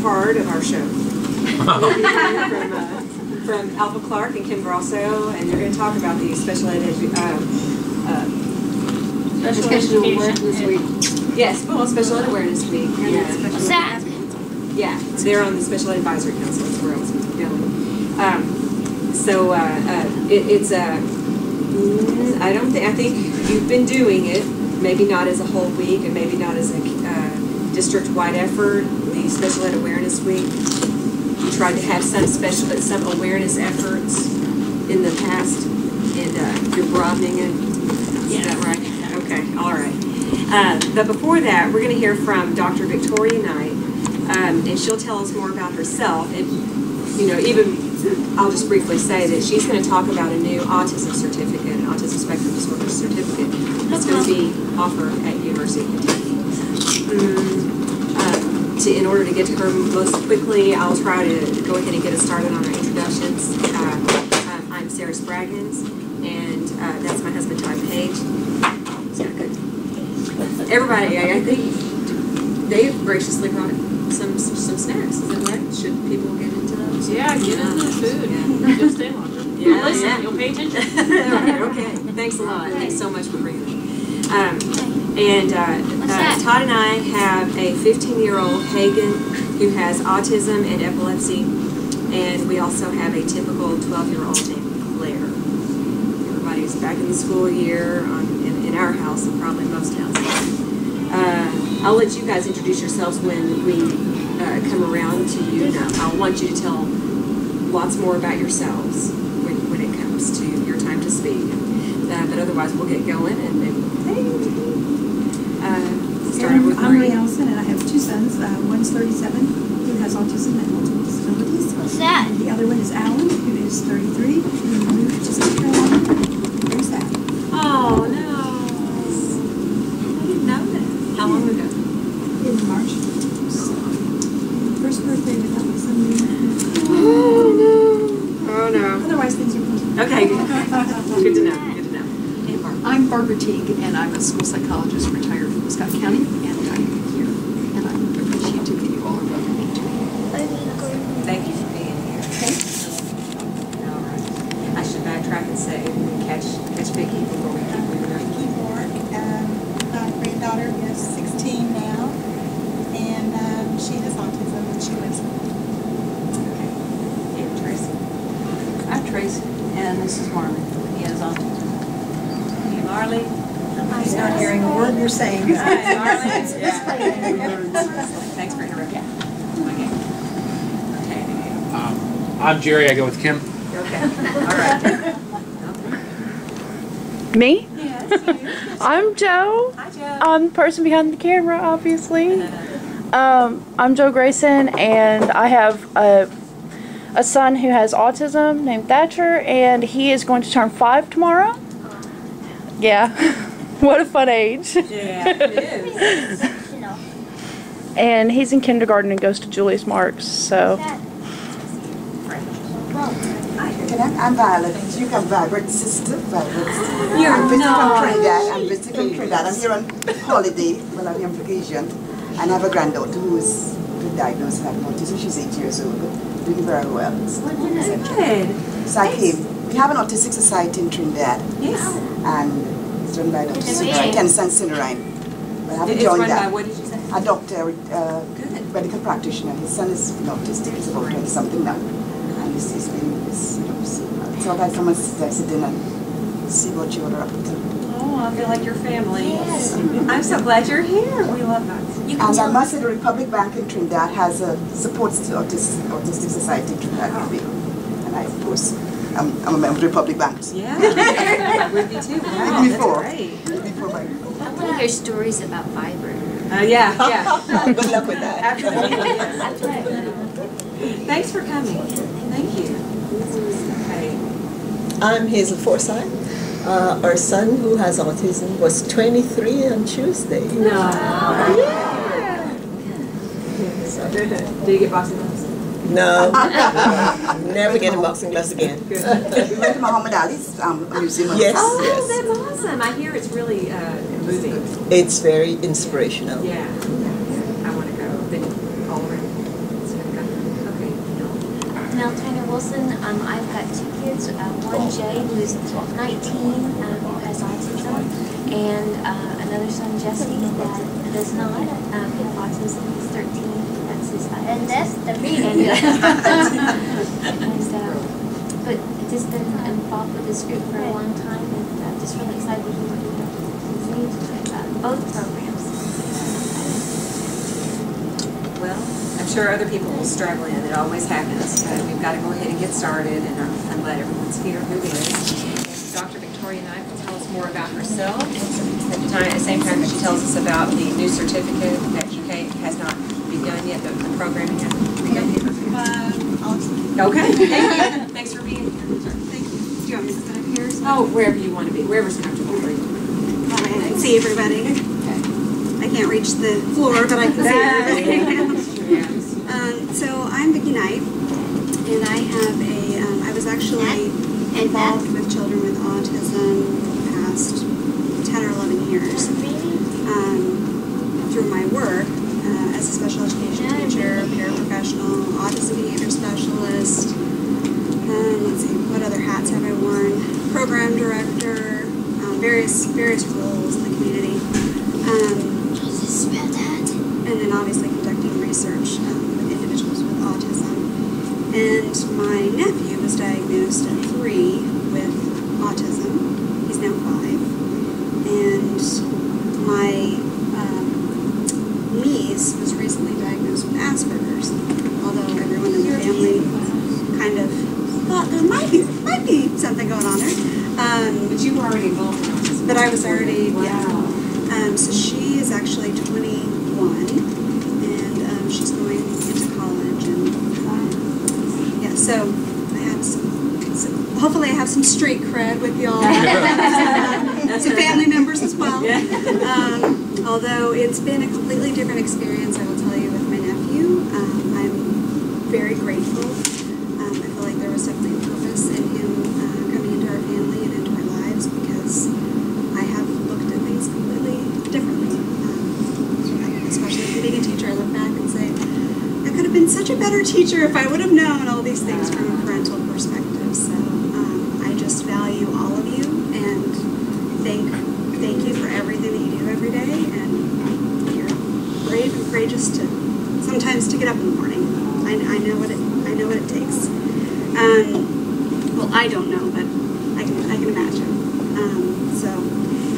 Part of our show. from Alva Clark and Kim Grasso, and they're going to talk about the Special Education Week. Yes, well, Special Ed Awareness Week. What's that? Yeah, they're on the Special Ed Advisory Council. That's where I was going. I think you've been doing it, maybe not as a whole week and maybe not as a district-wide effort. The Special Ed Awareness Week, we tried to have some awareness efforts in the past, and you're broadening it. Is that right? Okay, all right. But before that, we're going to hear from Dr. Victoria Knight, and she'll tell us more about herself. And, I'll just briefly say that she's going to talk about a new autism certificate, an autism spectrum disorder certificate that's going to be offered at University of Kentucky. In order to get to her most quickly, I'll try to go ahead and get us started on our introductions. I'm Sarah Spraggins, and that's my husband, Todd Page. Everybody, I think they've graciously brought some snacks. Is that right? Should people get into those? Yeah, get into the food. Yeah. You'll stay longer. Yeah, listen, you'll pay attention. Okay, thanks a lot. Thanks so much for bringing it. Todd and I have a 15-year-old Hagen who has autism and epilepsy, and we also have a typical 12-year-old named Claire. Everybody's back in the school year in our house and probably most houses. I'll let you guys introduce yourselves when we come around to you. Now, I want you to tell lots more about yourselves when it comes to your time to speak. But otherwise, we'll get going and started with I'm Marie Allison, and I have two sons. One's 37, who has autism and multiple disabilities. What's that? And the other one is Alan, who is 33, who moved to South Carolina. Very sad. Oh, no. I didn't know that. How long ago? In March. First birthday without my son. Oh, no. Oh, no. Otherwise, things are good. Okay. Good to know. Good to know. Hey, Barbara. I'm Barbara Teague, and I'm a school psychologist retired from Scott County, and I'm here. And I'm appreciative that you all are welcoming to me. Thank you for being here. All right. I should backtrack and say, catch Vicki before we keep moving on. My granddaughter is 16 now, and she has autism, and she lives with me. Okay. And Tracy. I'm Tracy, and this is Marlon. He has autism. Hey, Marley. I'm not hearing a word you're saying. Hi, Marley. Thanks for interrupting. Okay. I'm Jerry. I go with Kim. Okay. All right. Me? Yes. I'm Joe. Hi, Joe. I'm the person behind the camera, obviously. I'm Joe Grayson, and I have a son who has autism named Thatcher, and he is going to turn 5 tomorrow. Yeah. What a fun age. Yeah, it is. And he's in kindergarten and goes to Julius Marks, so. I'm Violet. You can Violet sister. Violet. You're I'm visiting not. from Trinidad. I'm visiting from Trinidad. I'm here on holiday. Well, I'm here on vacation. And I have a granddaughter who is diagnosed with autism. She's 8 years old, doing very well. Good. So I came. We have an autistic society in Trinidad. Yes. And it's run by Dr. Tennyson Sinnerine. But I haven't It's joined run that. by, what did you say? A doctor, Good. medical practitioner. His son is autistic. He's about 20-something now. And he's been, so I come and sit in and see what you're up to. Oh, I feel like your family. Yes. I'm so glad you're here. We love that. And I must say the Republic Bank in Trinidad has a supports the Autistic Society in Trinidad. And I, of course, I'm a member of the Republic Bank. Yeah. With me too. Wow, Before. That's great. Before my... I want to hear stories about Viber. Yeah. Good luck with that. Absolutely. Yes. Thanks for coming. Thank you. Okay. I'm Hazel Forsyth. Our son, who has autism, was 23 on Tuesday. No. Yeah. Do you get boxing gloves? No. Never get a boxing gloves again. We went to Muhammad Ali's museum. Yes. Oh, yes. that's awesome. I hear it's really moving. It's very inspirational. Yeah. I want to go. Been all around. Wilson. I've got 2 kids. One, Jay, who is 19, who has autism, and another son, Jesse, that does not have autism. He's 13. That's his And that's the meaning. But just been involved with this group for a long time, and I'm just really excited to hear what you have to say about both programs. Well, I'm sure other people will struggle in. It always happens. But we've got to go ahead and get started, and I'm glad everyone's here who is. And Dr. Victoria Knight will tell us more about herself at the same time that she tells us about the new certificate that has not begun yet, the programming hasn't begun yet. Okay, thank you. Thanks for being here. Thank you. Do you want me to sit up here? Oh, wherever you want to be, wherever's comfortable for you. All right, I can see everybody. I can't reach the floor, but I can see everybody. So I'm Vicki Knight, and I have I was actually involved with children with autism for the past 10 or 11 years through my work as a special education teacher, paraprofessional, autism behavior specialist. Let's see, what other hats have I worn? Program director, various roles in the community. And then obviously conducting research with individuals with autism. And my nephew was diagnosed at 3 with autism. He's now 5. And my niece was recently diagnosed with Asperger's, although everyone in the family kind of thought there might be something going on there. But you were already involved in autism. But I was already, wow. Yeah. So she is actually 21, and she's going into college, and yeah, so I have hopefully I have some street cred with y'all. Some family members as well. Although it's been a completely different experience, I will tell you, with my nephew. I'm very grateful. I feel like there was definitely a purpose in him coming into our family and into our lives, because I have looked at things completely differently. Especially from being a teacher, I look back and say, I could have been such a better teacher if I would have known all these things from a parental perspective. So I just value all of you, and thank you for everything that you do every day. And you're brave and courageous to sometimes to get up in the morning. I know what it takes. Well, I don't know, but I can imagine.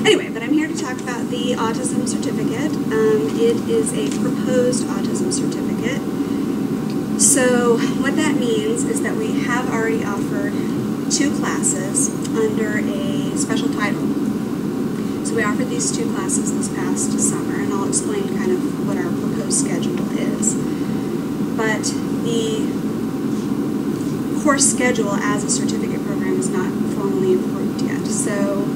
Anyway, but I'm here to talk about the autism certificate. It is a proposed autism certificate. So what that means is that we have already offered 2 classes under a special title. So we offered these 2 classes this past summer, and I'll explain kind of what our proposed schedule is. But the course schedule as a certificate program is not formally approved yet. So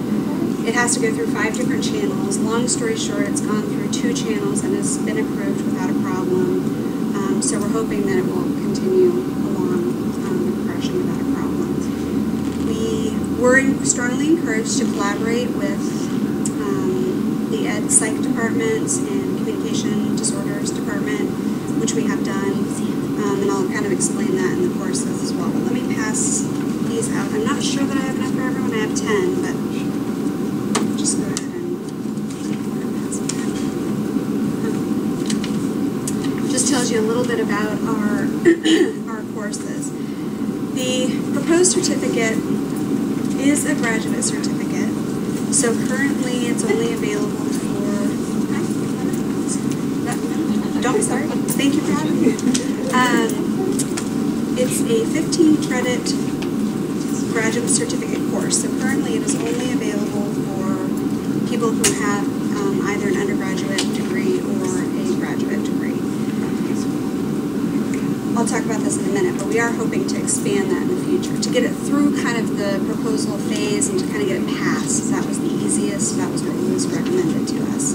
it has to go through 5 different channels. Long story short, it's gone through 2 channels and has been approved without a problem. So we're hoping that it will continue along the progression without a problem. We were strongly encouraged to collaborate with the Ed Psych departments and Communication Disorders department, which we have done. And I'll kind of explain that in the courses as well. But let me pass these out. I'm not sure that I have enough for everyone. I have 10, but just go ahead and pass them out. Just tells you a little bit about our courses. The proposed certificate is a graduate certificate. So currently it's only available for, don't start. Thank you for having me. It's a 15 credit graduate certificate course. So currently it is only available for people who have either an undergraduate degree or a graduate degree. I'll talk about this in a minute, but we are hoping to expand that in the future, to get it through kind of the proposal phase and to kind of get it passed. That was the easiest. That was what was recommended to us.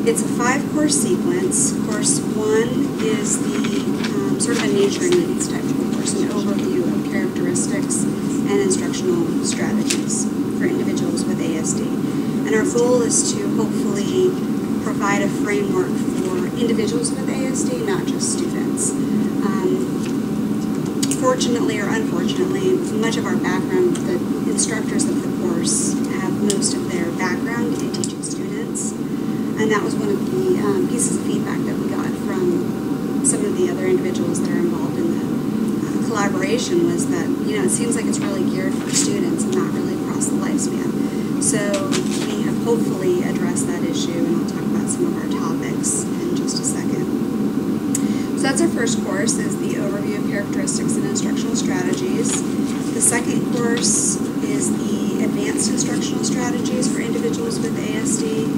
It's a 5-course sequence. Course 1 is the sort of a nature needs type of course, an overview of characteristics and instructional strategies for individuals with ASD. And our goal is to hopefully provide a framework for individuals with ASD, not just students. fortunately or unfortunately, much of our background, the instructors of the course have most of their background in teaching students. And that was one of the pieces of feedback that we got from some of the other individuals that are involved in the collaboration was that, it seems like it's really geared for students and not really across the lifespan. So we have hopefully addressed that issue, and I'll talk about some of our topics in just a second. So that's our first course, is the overview of characteristics and instructional strategies. The second course is the advanced instructional strategies for individuals with ASD.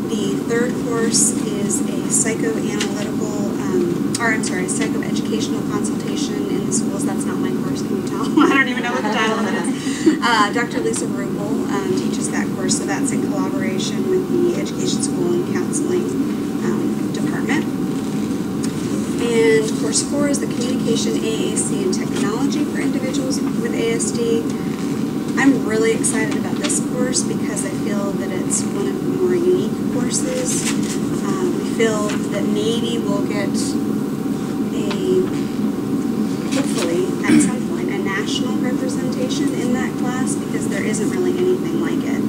The third course is a psychoeducational consultation in the schools. That's not my course, can you tell? I don't even know what the title of it is. Dr. Lisa Rubel teaches that course, so that's in collaboration with the Education School and Counseling Department. And course 4 is the Communication, AAC, and Technology for individuals with ASD. I'm really excited about this course because I feel that it's one of the more unique courses. We feel that maybe we'll get hopefully at some point, a national representation in that class, because there isn't really anything like it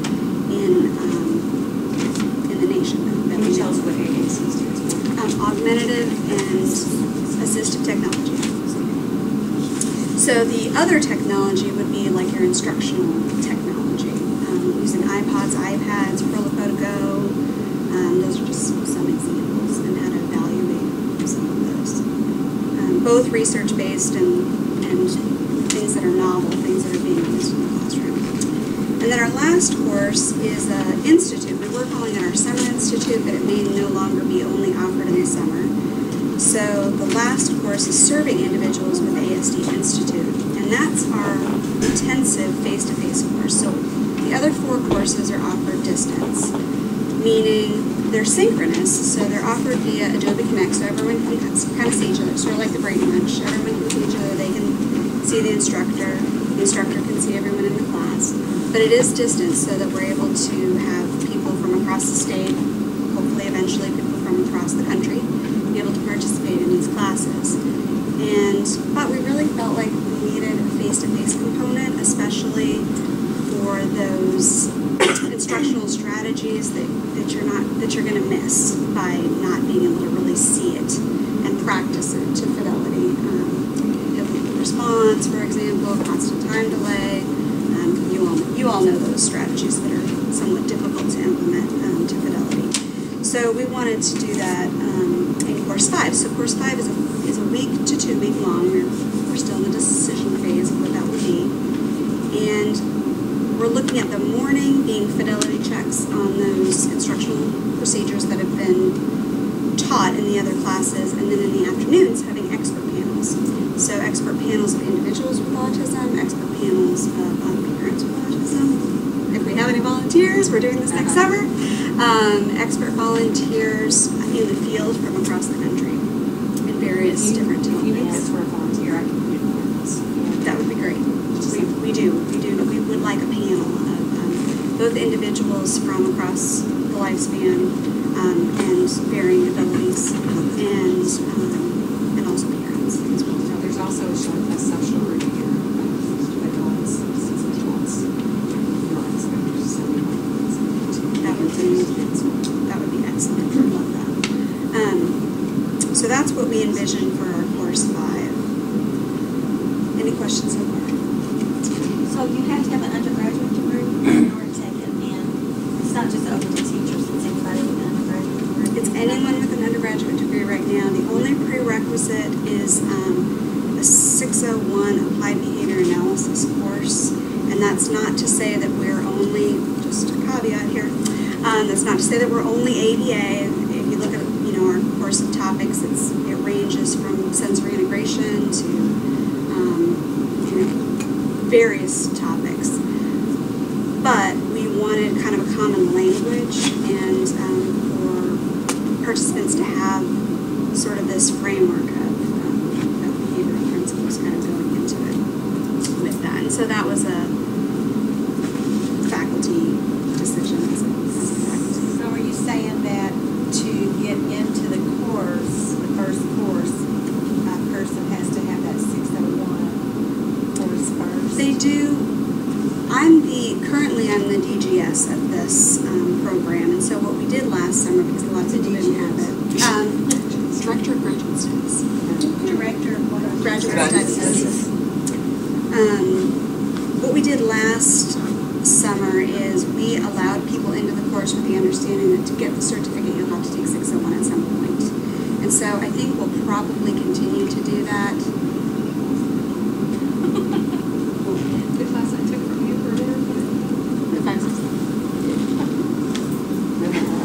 in the nation. Can you tell us what AAC stands for? Augmentative and Assistive Technology. So the other technology would be like your instructional technology, using iPods, iPads, Proloco to Go. Those are just some examples, and how to evaluate some of those. Both research-based and things that are novel, things that are being used in the classroom. And then our last course is an institute. We were calling it our Summer Institute, but it may no longer be only offered in the summer. So the last course is Serving Individuals with ASD Institute, and that's our intensive face-to-face course. So the other 4 courses are offered distance, meaning they're synchronous, so they're offered via Adobe Connect, so everyone can kind of see each other, sort of like the Brady Bunch. Everyone can see each other, they can see the instructor can see everyone in the class. But it is distance, so that we're able to have people from across the state, hopefully eventually people from across the country, be able to participate in these classes. But we really felt like we needed a face-to-face component, especially for those instructional strategies that you're going to miss by not being able to really see it and practice it to fidelity. Biblical response, for example, constant time delay. You all know those strategies that are somewhat difficult to implement to fidelity. So we wanted to do that in course 5. So course 5 is a week to 2 week long. We're still in the decision phase of what that would be. And we're looking at the morning being fidelity checks on those instructional procedures that have been taught in the other classes, and then in the afternoons having expert panels. So expert panels of individuals with autism, expert panels of parents with autism. If we have any volunteers, we're doing this next summer. Expert volunteers in the field from across the country in various different topics. If you need this for a volunteer, I can put it on this. That would be great. We do. We would like a panel of both individuals from across the lifespan and varying abilities, and also parents as well. Now, there's also a social review of adults, That would be excellent. I love that. So that's what we envision for our course 5. Any questions so far? So you have to have an undergraduate degree in order to take it, and it's not just open to teachers, it's anybody with an undergraduate degree. It's anyone with an undergraduate degree right now. The only prerequisite is a 601 Applied Behavior Analysis course, and that's not to say that we're only, just a caveat here, that's not to say that we're only ABA. If you look at our course of topics, it ranges from sensory integration to various topics. But we wanted kind of a common language and for participants to have sort of this framework of behavioral principles kind of going into it with that. And so that was a faculty decision as a faculty. So are you saying that to get into the course, the first course, a person has to have that 601 currently I'm the DGS of this program, and so what we did last summer, because a lot of people didn't have it, Director of Graduate Studies. Director of what? Graduate Studies. What we did last summer is we allowed people into the course with the understanding that to get the certificate you'll have to take 601 at some point. And so I think we'll probably continue to do that. The class I took from you earlier. The 516.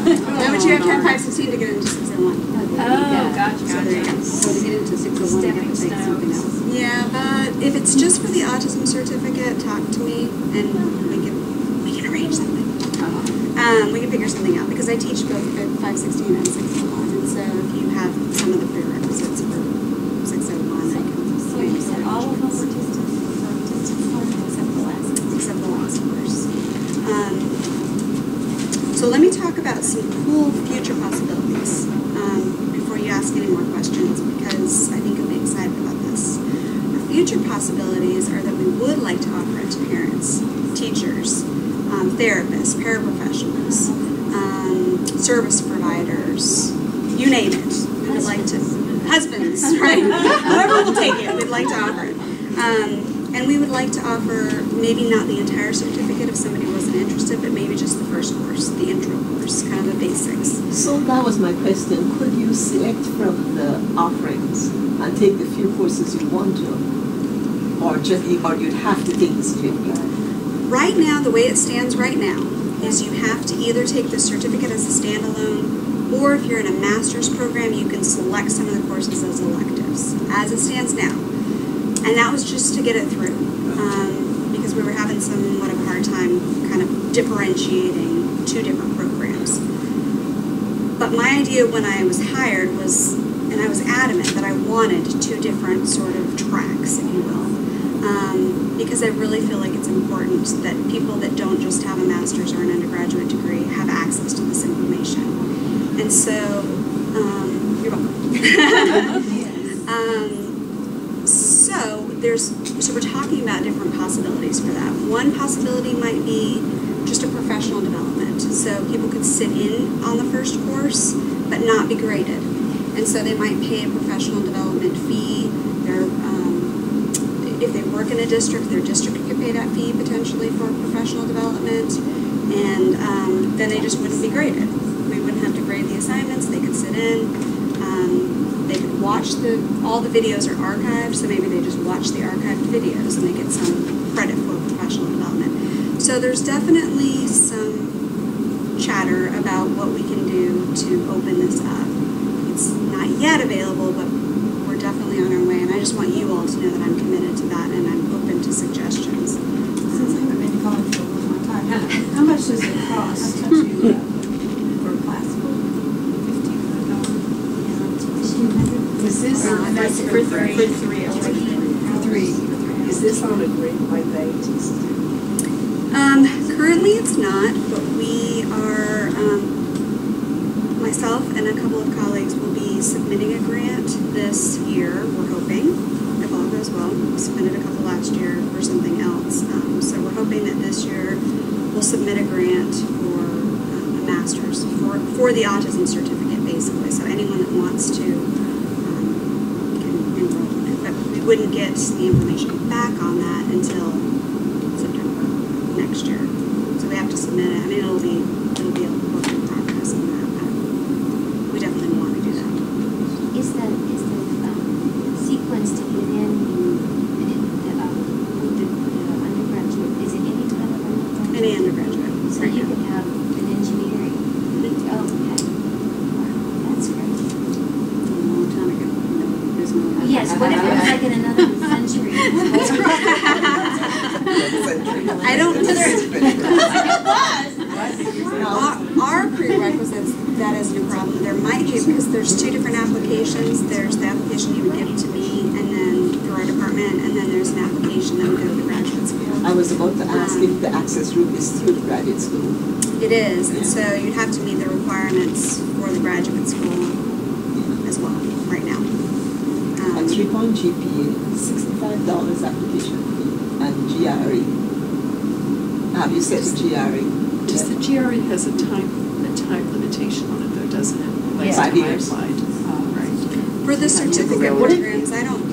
No, but you have to have 516 to get into 601. Oh, gotcha. So there you go. So to get into 601, you have to take something else. Yeah, but if it's just for the autism certificate, talk to me and we can arrange something. We can figure something out because I teach both at 516 and 601, and so if you have some of the prerequisites for 601, I can. So you said all of them were distance learning except the last course. So let me talk about some cool future possibilities before you ask any more questions, because I think you'll be excited about this. Our future possibilities are that we would like to offer it to parents, teachers, therapists, paraprofessionals, service providers, you name it. We would like to, husbands, right? Whoever will take it, we'd like to offer it. And we would like to offer maybe not the entire certificate if somebody wasn't interested, but maybe just the first course, the intro course, kind of the basics. So that was my question. Could you select from the offerings and take the few courses you want to? Or you'd have to take the certificate? Right now, the way it stands right now, is you have to either take the certificate as a standalone, or if you're in a master's program, you can select some of the courses as electives, as it stands now. And that was just to get it through, because we were having somewhat of a hard time kind of differentiating two different programs. But my idea when I was hired was, and I was adamant that I wanted two different sort of tracks, if you will. Because I really feel like it's important that people that don't just have a master's or an undergraduate degree have access to this information. And so, you're welcome. So we're talking about different possibilities for that. One possibility might be just a professional development. So people could sit in on the first course, but not be graded. And so they might pay a professional development fee. If they work in a district, their district could pay that fee potentially for professional development, and then they just wouldn't be graded. We wouldn't have to grade the assignments. They could sit in. They could watch all the videos are archived, so maybe they just watch the archived videos and they get some credit for professional development. So there's definitely some chatter about what we can do to open this up. It's not yet available, but we're definitely on our way, and I just want you all to know that I'm committed to that and I'm open to suggestions. Since I haven't been to college for a long time, how much does it cost to for a class? $1,500. Is this for three? Is this on a grade-by basis? Currently it's not, but we are, myself and a couple of colleagues will be submitting a grant this year, we're hoping, if all goes well. We submitted a couple last year for something else. So we're hoping that this year we'll submit a grant for a master's for the autism certificate, basically. So anyone that wants to can enroll in it. But we wouldn't get the information back on that until September next year. So we have to submit it. I mean, it'll be a work in progress on that, but we definitely want to do that. Is the sequence to get in with the undergraduate, is it any kind of undergraduate? Any undergraduate. So you could have an engineering. Oh, okay. Wow, that's great. A long time ago. There's no. Yes, what if it was like in another century? I don't know. Our prerequisites, that isn't a problem. There might be, because there's two different applications. There's the application you would give to me, and then through our department, and then there's an application that would go to the graduate school. I was about to ask if the access route is through the graduate school. It is, and so you'd have to meet the requirements for the graduate school as well, right now. And 3-point GPA, $65 application fee, and GRE. Have you set the GRE? Does the GRE has a time limitation on it though, doesn't it? Like 5 years. Right. For the certificate programs, I don't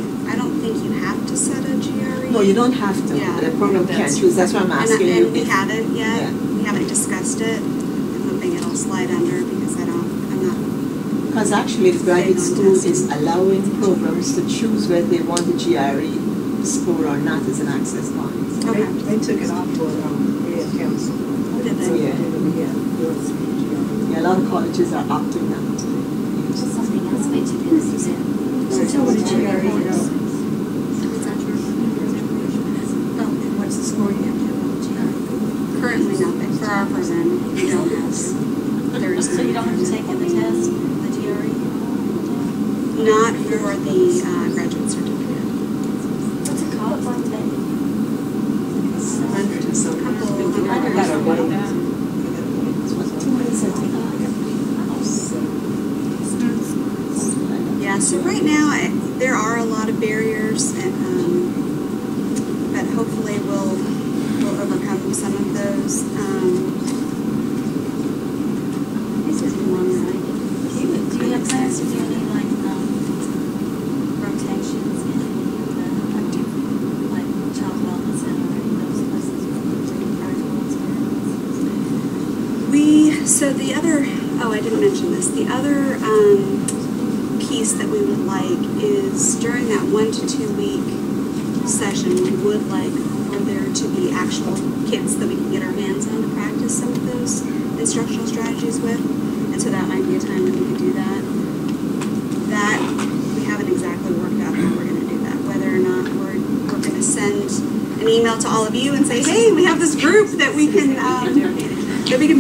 think you have to set a GRE. No, you don't have to. Yeah. The program can't choose. That's why I'm asking you. And we haven't yet. Yeah. We haven't discussed it. I'm hoping it'll slide under because I'm not. Because actually the graduate school is allowing programs to choose whether they want the GRE score or not as an access point. Okay. They took it off for council. Did So, they? yeah, a lot of colleges are opting out to use it. Something else way too good, Suzanne. So tell what a GRE is. What's the score you have to have on the GRE? Currently nothing. For our program, we don't have. There is So you don't have to take the test, the GRE? not for the graduate certificate. What's it called? Yeah, so right now there are a lot of barriers, and, but hopefully we'll overcome some of those. This is one that I did. Do you have plans to do any rotations in any of the child development center or any of those places where you're taking practical experience? So the other, I didn't mention this, the other piece that we would like is during that 1 to 2 week session, we would like for there to be actual kits that we can get our hands on to practice some of those instructional strategies with. And so that might be a time that we could do that. That, we haven't exactly worked out how we're going to do that, whether or not we're going to send an email to all of you and say, hey, we have this group that we can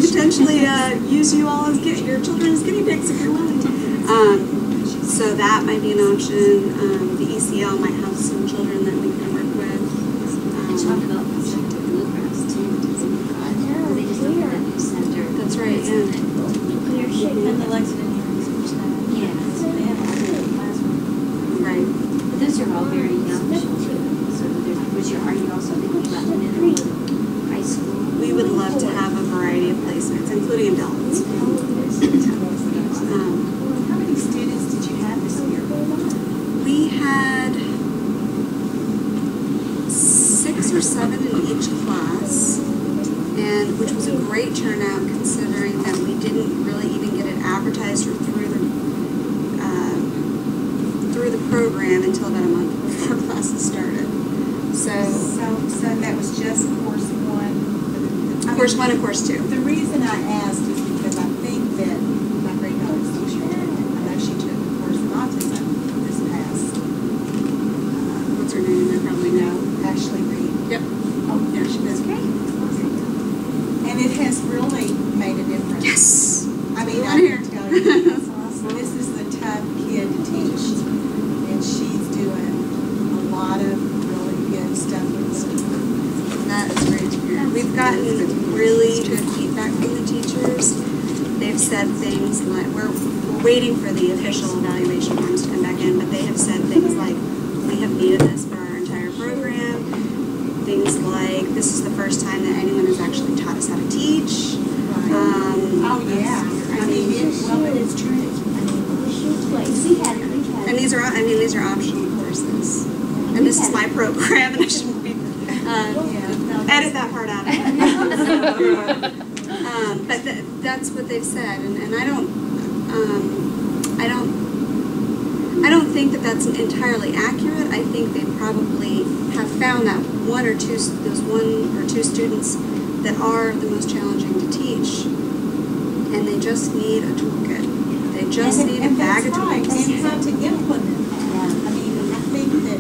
potentially use you all as your children as guinea pigs if you're willing. So that might be an option. The ECL might have some children that we can work with. Child development center in Bluegrass too. They just opened that new center. That's right, yeah. And the Lexington Research Center. Yeah. They have a whole classroom. Right. But those are all very young children. So are you also thinking about middle and high school? We would love to have a variety of placements, including adults. How many students did you have this year? We had 6 or 7 in each class, and which was a great turnout considering that we didn't really even get it advertised or through the program until about a month before classes started. So that was just course 1. Course 1 and course 2. The reason I asked is because I think that my great daughter's teacher, I know she took a course in autism this past. What's her name? I probably know. Ashley Reed. Yep. Oh, yeah, she does. Great. And it has really made a difference. Yes. I mean, I Here. can tell you, this is a tough kid to teach, and she's doing a lot of really good stuff with them. That is great to hear. We've gotten really good feedback from the teachers. They've said things like, we're waiting for the official evaluation forms to come back in, but they have said things like, we have needed this for our entire program. Things like, this is the first time that anyone has actually taught us how to teach. Oh, yeah. I mean, it's true. And these are optional courses. And this is my program, and I shouldn't be, edit that part out. But that's what they've said, and I don't think that that's entirely accurate. I think they probably have found that one or two students that are the most challenging to teach, and they just need a toolkit. They just need a bag of tools. And how to implement that. I mean, I think that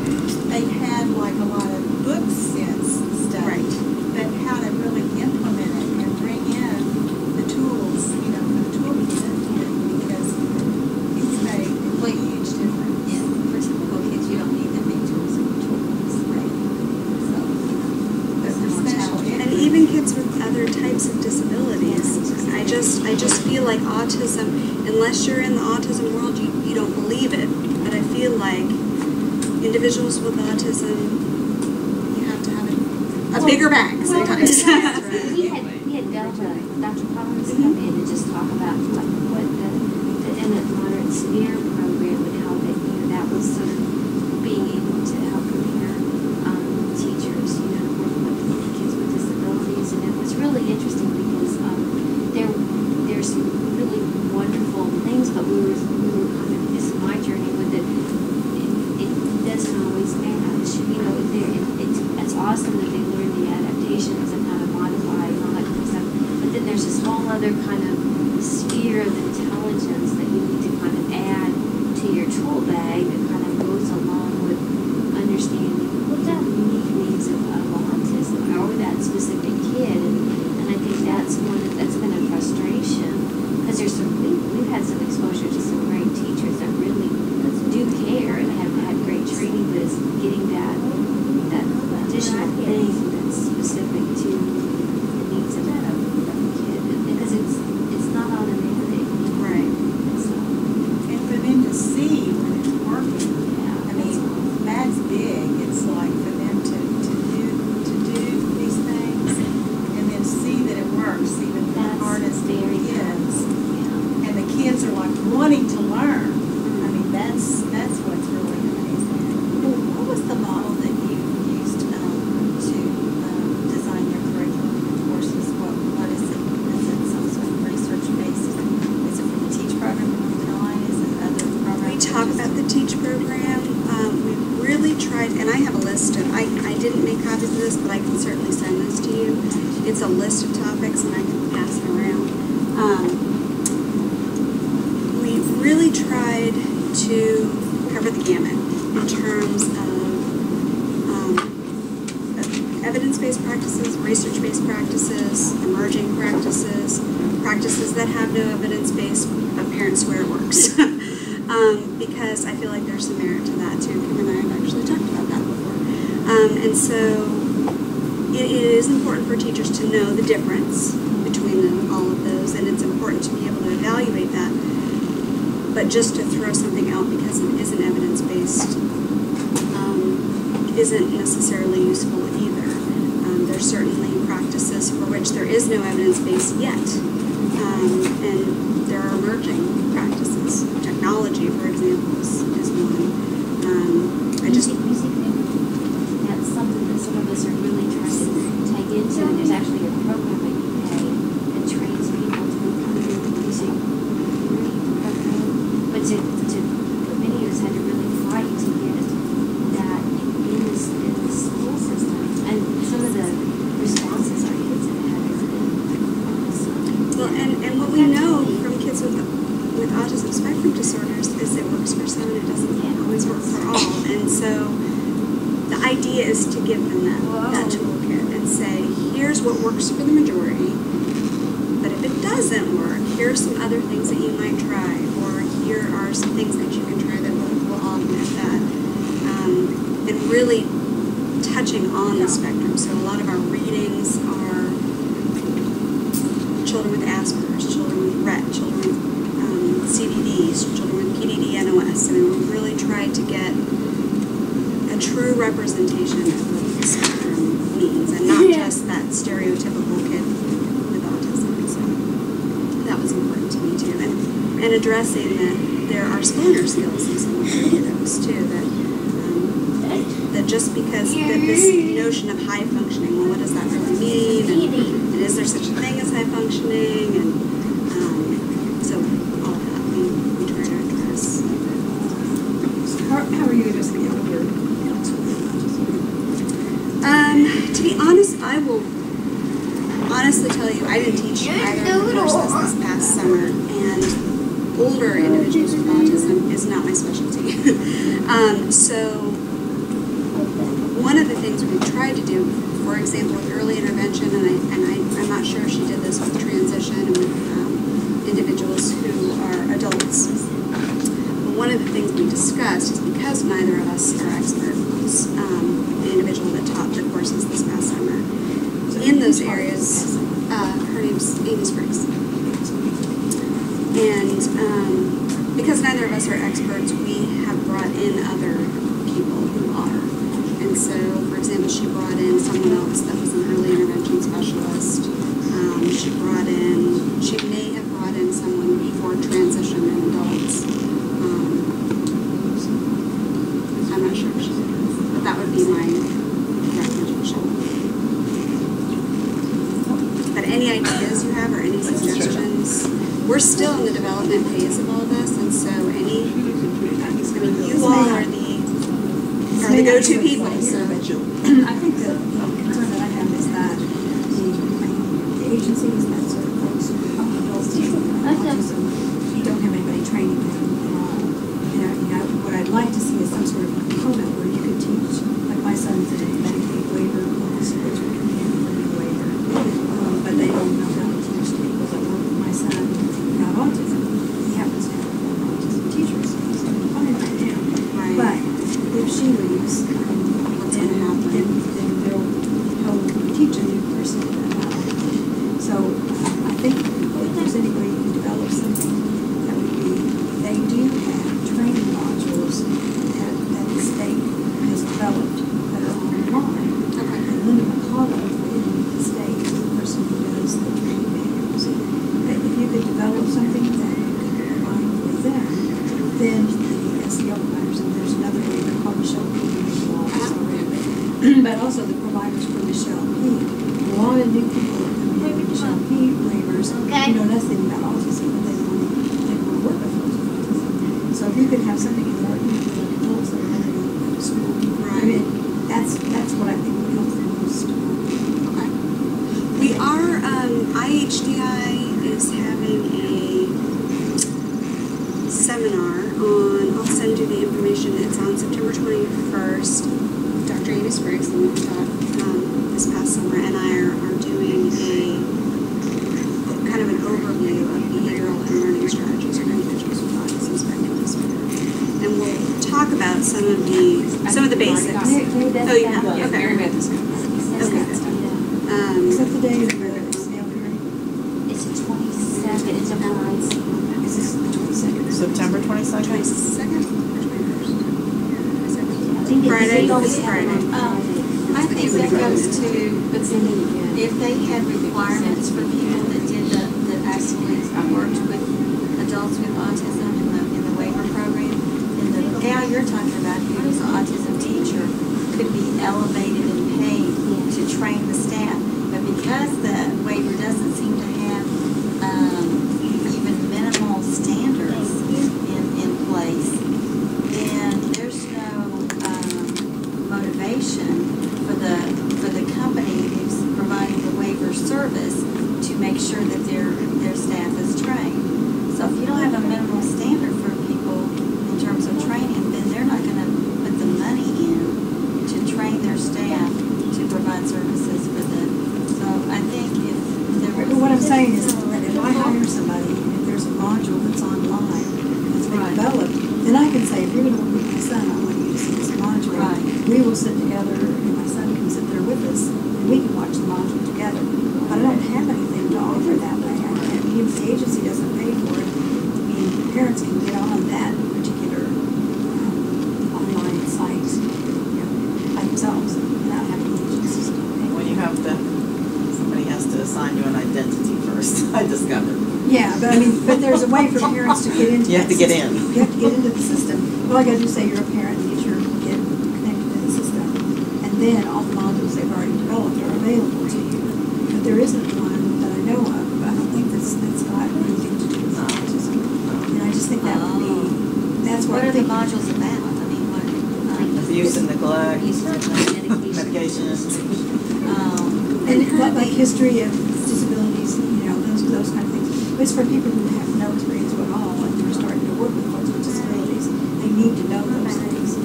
they've had like a lot of book sense stuff, Right. but how to really implement it and bring in the tools, for the toolkit, because it's made a huge difference. Yeah, for typical kids, you don't need that many tools in your toolbox. Right. So, but for special And even kids with other types of disabilities. I just feel like autism, unless you're in the autism world, you don't believe it. But I feel like individuals with autism, you have to have a bigger bag sometimes. We had Delta, Dr. Collins come in and just talk about like what the eminent moderate severe program and how that, you know, that was sort of being able to help prepare teachers, you know, to work with kids with disabilities. And it was really interesting because there's some really wonderful things, but we were kind of, this is my journey with it. It doesn't always match, you know. It's awesome that they learn the adaptations and how to modify and all that kind of stuff. But then there's this whole other kind of sphere of intelligence that you need to kind of add to your tool bag that kind of goes along with understanding what that unique needs of autism or that specific kid. And I think that's been a frustration because there's we've had some exposure to some great teachers that really do care and have had great training, but it's getting that additional thing that's specific to the needs of a kid, because it's not automatic. Right. So, And for them to see when it's working, yeah, I mean, that's big. It's like for them to do these things and then see that it works, even the that's hardest very kids. Yeah. And the kids are like wanting to learn. I mean, that's what's really amazing. What was the model that you used to design your curriculum courses? What is it? Is it some sort of research based? Is it from the TEACH program on? Is it other programs? We talk about the TEACH program. We really tried, and I have a list of, I didn't make copies of this, but I can certainly send this to you. It's a list of topics, and I can pass it around. We really tried to cover the gamut in terms of evidence-based practices, research-based practices, emerging practices, practices that have no evidence base, but parents swear it works. Because I feel like there's some merit to that too. Kim and I have actually talked about that before. And so it is important for teachers to know the difference between all of those, and it's important to be able to evaluate that. But just to throw something out because it isn't evidence-based isn't necessarily useful either. There's certainly practices for which there is no evidence base yet, and there are emerging practices. Technology, for example, is one. Music therapy. That's something that some of us are really trying to take into, and there's actually a program at UK that trains people to become a music therapy program. But many of us had to really fight to get that in the school system, and some of the responses our kids have had has been awesome. Well, and what we know from kids with autism spectrum disorders is it works for some and it doesn't always work for all. And so the idea is to give them that toolkit and say, here's what works for the majority, but if it doesn't work, here are some other things that you might try, or here are some things that you can try that will augment that. And really touching on the spectrum. So a lot of our readings are children with Asperger's, children with Rett, children with CDDs, children with PDD-NOS. I mean, we really tried to get a true representation of what the spectrum means, and not just that stereotypical kid with autism. So that was important to me too, and addressing that there are learner skills in some of the kiddos too. That just because this notion of high functioning, well, what does that really mean? And is there such a thing as high functioning? And so all of that we try to address. How are you addressing the older adults with autism? To be honest, I will honestly tell you, I didn't teach either of the courses this past summer, and older individuals with autism is not my specialty. So one of the things we've tried to do, for example, with early intervention, and I'm not sure if she did this with transition and with individuals who are adults, but one of the things we discussed is because neither of us are experts, the individual that taught the courses this past summer, in those areas, her name's Amy Spriggs. And because neither of us are experts, we have brought in other people who are. And so, for example, she brought in someone else that was an early intervention specialist. She may have brought in someone for transition in adults. I'm not sure if she did, but that would be my recommendation. But any ideas you have or any suggestions? We're still in the development phase of all this, and so you all are the go-to people. So. I think the concern that I have is that the agencies that sort of folks who help adults with autism don't have anybody training them. What I'd like to see is some sort of component where you could teach, like my son's in a Medicaid waiver course, which we can handle a waiver, but they don't know how to teach people that work with my son without autism. He happens to have an autism teacher, so he's doing fine right now. Right. But if she leaves, then they'll teach a new person. So I think if there's any way you can develop something that would be, they do have training modules that the state has developed that are online. Okay. And Linda McCullough in the state is the person who does the training manuals. That if you could develop something that you could combine with them, then the SEL providers, and there's another one called Michelle P. But also the providers for Michelle P. A lot of new people are coming in with Michelle P. waivers. You know nothing about autism, but they want to work with autism. So if you could have something in there, you know, adults that are going to go to school. Right. I mean, that's what I think would help the most. Okay. We are, IHDI is having a seminar on, I'll send you the information, it's on September 21st. Dr. Amy Spriggs, and we taught this past summer, and I are doing a kind of an overview of behavioral and learning strategies for individuals with autism spectrum disorder. And we'll talk about some of the basics. Oh, you have? Okay. Mary Beth is Okay. Except the day of the snail hearing. It's the 22nd, it's a Friday. Is this the 22nd? September 22nd? 22nd? Friday. It's Friday. I think that goes to, if they had requirements for people that did that actually worked with adults with autism in the waiver program, then the gal you're talking about, who was an autism teacher, could be elevated and paid to train the staff. But because the waiver doesn't seem to have even minimal standards in place, then there's no motivation for the company who's providing the waiver service to make sure that their staff is trained. So if you don't have a minimal standard for people in terms of training, then they're not going to put the money in to train their staff to provide services for them. So I think if there was... But what I'm saying is that if I hire somebody, and if there's a module that's online, that's been developed, then I can say, if you're going to work with my son, I want you to see this module. Right. We will sit together, and my son can sit there with us, and we can watch the module together. But I don't have anything to offer that way. Even if the agency doesn't pay for it, I mean, parents can get on that particular online site, by themselves, without having the agencies to pay. Well, you have to, somebody has to assign you an identity first, I discovered. Yeah, but I mean, but there's a way for parents to get into You have to get in. You have to get into the system. All I gotta do is say you're a parent and get connected to the system. And then all the modules they've already developed are available to you. But there isn't one that I know of. I don't think that's got anything to do with autism. And I just think that would be, that's What what are the modules about? I mean, what? Abuse and neglect, Medication. medications. and like history of disabilities, those kind of things. It's for people who have no experience at all and they're starting to work with folks with disabilities. They need to know those things.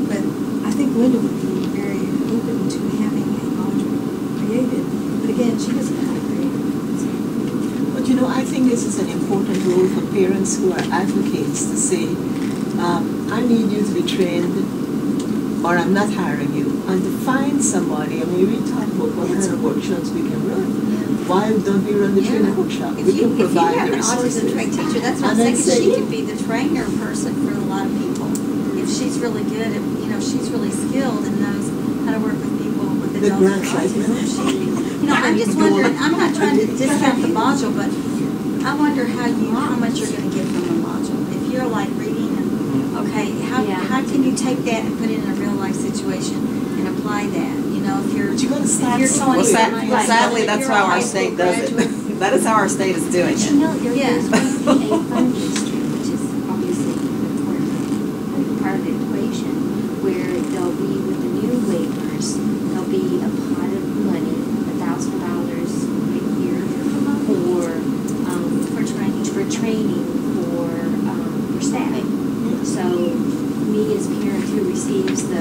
But I think Linda would be very open to having a module created. But again, she doesn't know how to create it. But I think this is an important role for parents who are advocates to say, I need you to be trained, or I'm not hiring you. And to find somebody, I mean, we talk about what kind of workshops we can run. Why don't we run the training workshop? We can provide If you have the an autism resources. trained teacher, that's what I'm And then thinking, say, she could be the trainer person for a lot of people. If she's really good at, she's really skilled and knows The grant site autism. You know, I'm just wondering, I'm not trying to discount the module, but I wonder how much you're gonna get from the module. If you're like reading and, okay, how can you take that and put it in a real life situation and apply that? You know, if you're going sadly, that's how our state does it. That is how our state is doing But it. you know, there's going to be a funding stream, which is obviously an important part of the equation, where there'll be, with the new waivers, there'll be a pot of money, $1,000 a year for training for staff. So me as parent who receives the,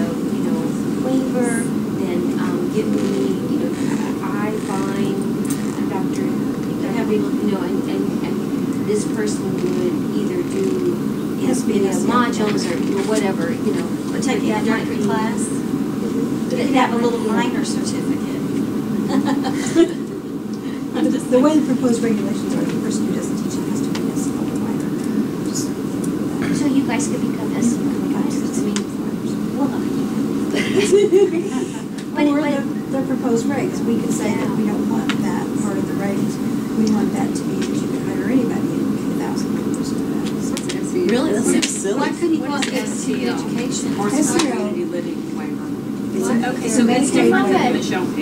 waiver, then give me, I find Dr. and this person would either do modules or whatever, But take the introductory class, you could have a little minor certificate. The way the proposed regulations are, the person who doesn't teach it has to be an SEL provider. So you guys could become SEL providers. I mean, Or the proposed regs, we could say that we don't want that part of the regs. We want that to be that you can hire anybody and pay $1,000 for that. Really? That seems silly. Why couldn't you want SEL education? Or community living waiver. Okay, so it's different than Michelle P.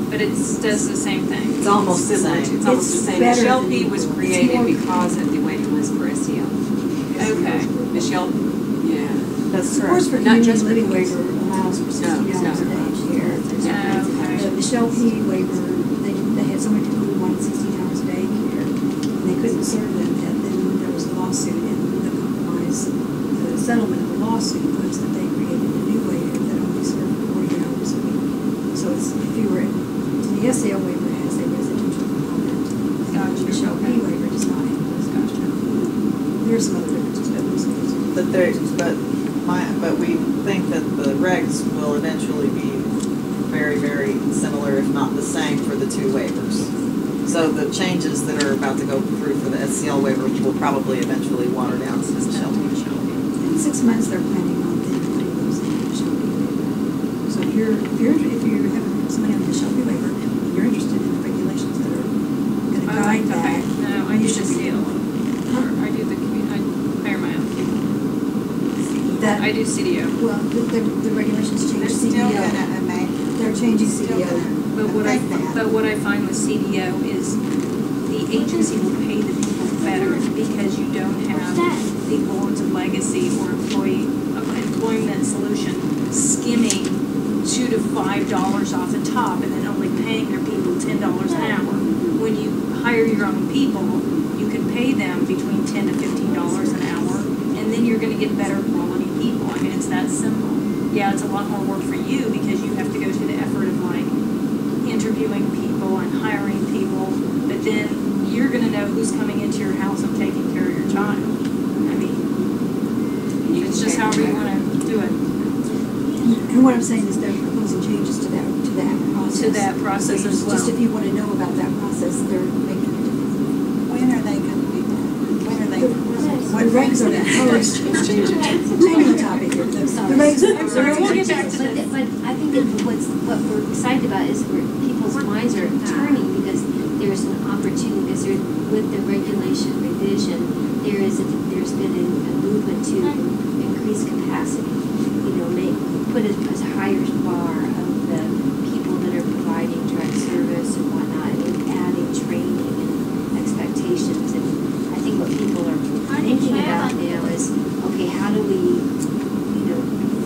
But it does the same thing. It's almost the similar. same. It's almost the same. Michelle P. was created because of the waiting list for SEL. Okay. Michelle, yeah. That's Support for not community just living waiver allows for $60 a day care. The Michelle P. waiver, they had so many people who wanted $60 a day care, and they couldn't serve them. And then there was a lawsuit, and the compromise, the settlement of the lawsuit was that they created a new waiver that only served 40 hours a week. So it's, if you were the SEL waiver has a residential component. The Michelle P. waiver does not have those. There are some other differences, but we think that the regs will eventually be very, very similar, if not the same, for the two waivers. So the changes that are about to go through for the SEL waiver will probably eventually water down to the Michelle P. In 6 months, they're planning on putting those in the Michelle P. waiver. So if you have somebody on the Michelle P. waiver, and you're interested in the regulations that are going to guide that. No, I use SEL. I do I hire my own people. I do CDO. Well, the regulations change They're still CDO. They're changing CDO. But what I find with CDO is the agency will pay the people better because you don't have the boards of legacy or employment solution skimming $2 to $5 off the top and then only paying their people $10 an hour. When you hire your own people, you can pay them between $10 to $15 an hour, and then you're going to get better quality people. I mean, it's that simple. Yeah, it's a lot more work for you because you have to go through the effort of interviewing people and hiring people, but then you're going to know who's coming into your house and taking care of your child. I mean, it's just however you want to do it. And what I'm saying is they're proposing changes to that process. To that process as well. Just if you want to know about that process, they're making it different. When are they going to be done? When are they? What regs are proposed? Changing the topic here. The regs. We'll get back to this. But I think that what we're excited about is where people's minds are turning because there's an opportunity. Because with the regulation revision, there's been a movement to increase capacity. Put a higher bar of the people that are providing direct service and whatnot, and adding training and expectations. And I think what people are thinking about now is, okay, how do we,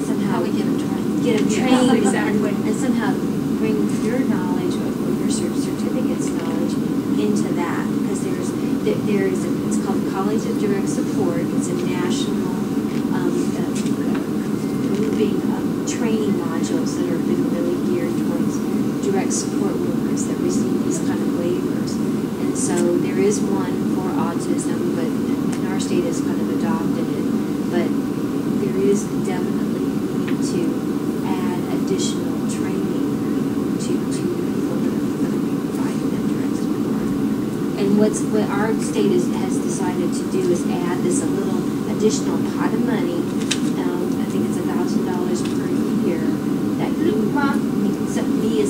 somehow get them trained exactly, and somehow bring your knowledge or your certificate's knowledge into that, because it's called College of Direct Support. It's a national grouping of training modules that have been really geared towards direct support workers that receive these kind of waivers. And so there is one for autism, but and our state has kind of adopted it. But there is definitely need to add additional training to people that are going to be providing that direct support. And what our state has decided to do is add this a little additional pot of money. I think it's $1,000 per year that me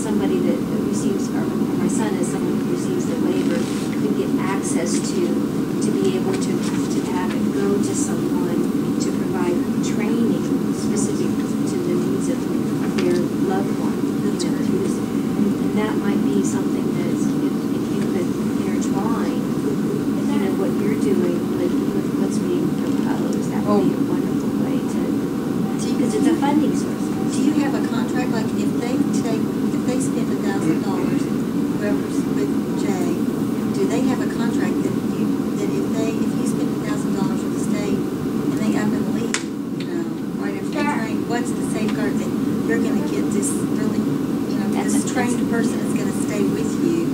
you're gonna get this really, you know, this trained person is gonna stay with you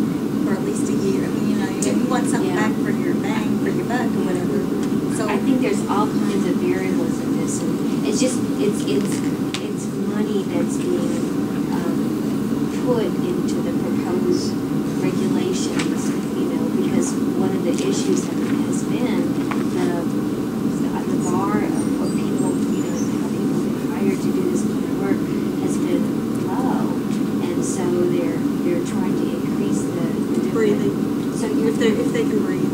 for at least a year. I mean, you know, you want something back for your bang, for your buck or whatever. So I think there's all kinds of variables in this, and it's just, it's money that's being put into the proposed regulations, you know, because one of the issues that has been the bar of what people, you know, how people get hired to do this kind of work has been low, and so they're trying to increase the breathing. So if they can breathe.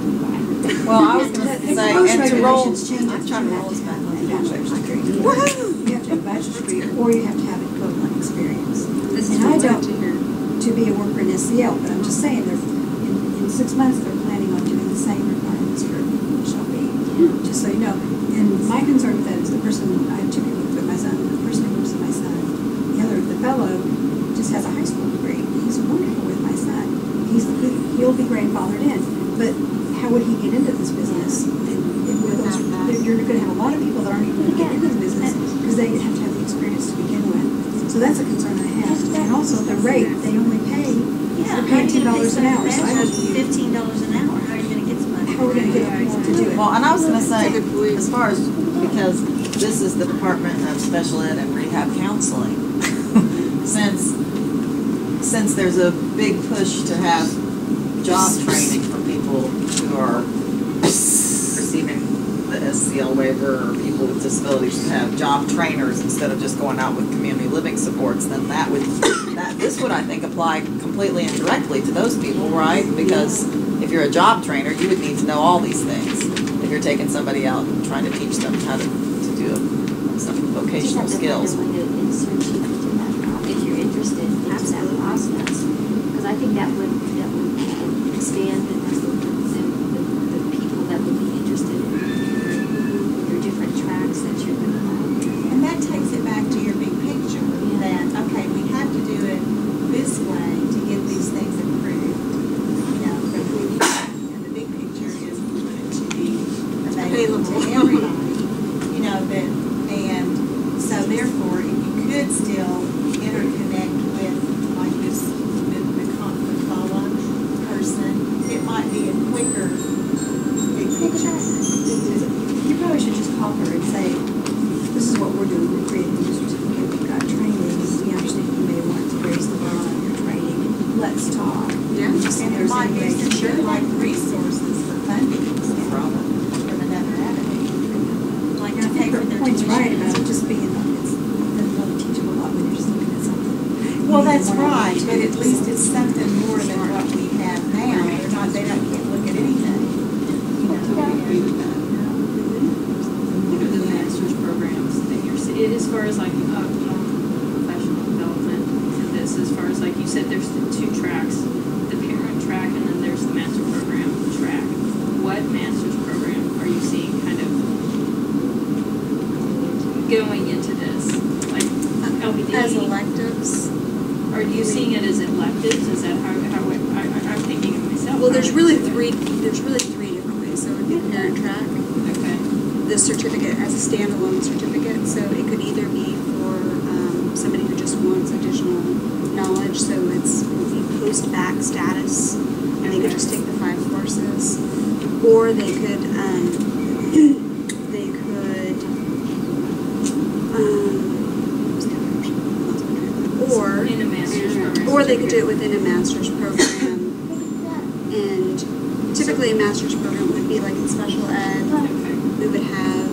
Well, I was going to say, Most and to roll, regulations change I'm it. trying to roll us back on the bachelor's degree. Woohoo! You have to have a bachelor's degree, or you have to have equivalent experience. This is And I what don't, to hear. to be a worker in SEL, but I'm just saying, in 6 months, they're planning on doing the same requirements for shopping, just so you know. And my concern with that is the person, I have 2 people with my son, the person who works with my son, the fellow just has a high school degree. He's wonderful with my son. He'll be grandfathered in, but how would he get into this business? You're going to have a lot of people that aren't even going to get into the business because they have to have the experience to begin with. So that's a concern I have. And also the rate, they only pay, they're paying $10 an hour. So I don't, $15 an hour, how are you gonna get somebody? how are we going to get people to do it? Well, and I was going to say, as far as, because this is the Department of Special Ed and Rehab Counseling, since there's a big push to have job training for people who are receiving the SCL waiver, or people with disabilities to have job trainers instead of just going out with community living supports, then this would, I think, apply completely and directly to those people, right? Because if you're a job trainer, you would need to know all these things. If you're taking somebody out and trying to teach them how to do some vocational skills. If you're interested in that process, because I think that would expand the people that would be interested in your different tracks that you're going to have. And that takes it back to your big picture, that, okay, we have to do it this way to get these things improved. You know, and the big picture is we want it to be available to everybody. You know, and so therefore, if you could still interconnect with, like this, the follow person, it might be a quicker big picture. You probably should just call her and say, this is what we're doing, we're creating a certificate, we've got training, we understand you may want to raise the bar on your training, let's talk. Yeah. Just And it might be some like resources for funding from another avenue. Like to pay for their Point's right tuition. about it just being, it's another teachable lot when you're just looking at something. Well, that's right, but at least it's something more than what we have now. They're not, can't look at anything. You know, I agree with that. What are the master's programs that you're seeing, as far as like professional development to this, as far as like you said, there's the 2 tracks, the parent track and then there's the master program track. What master's program are you seeing kind of going into this? Like LBD? As electives. Are you seeing it as electives? Is that how I'm thinking of myself? Well, there's really three different ways. So it would be the parent track, Okay. the certificate as a standalone certificate. So it could either be for somebody who just wants additional knowledge. So it would be post-bac status, and they could just take the 5 courses, or they could In a master's program. or they could do it within a master's program. And typically a master's program would be like in special ed. We would have,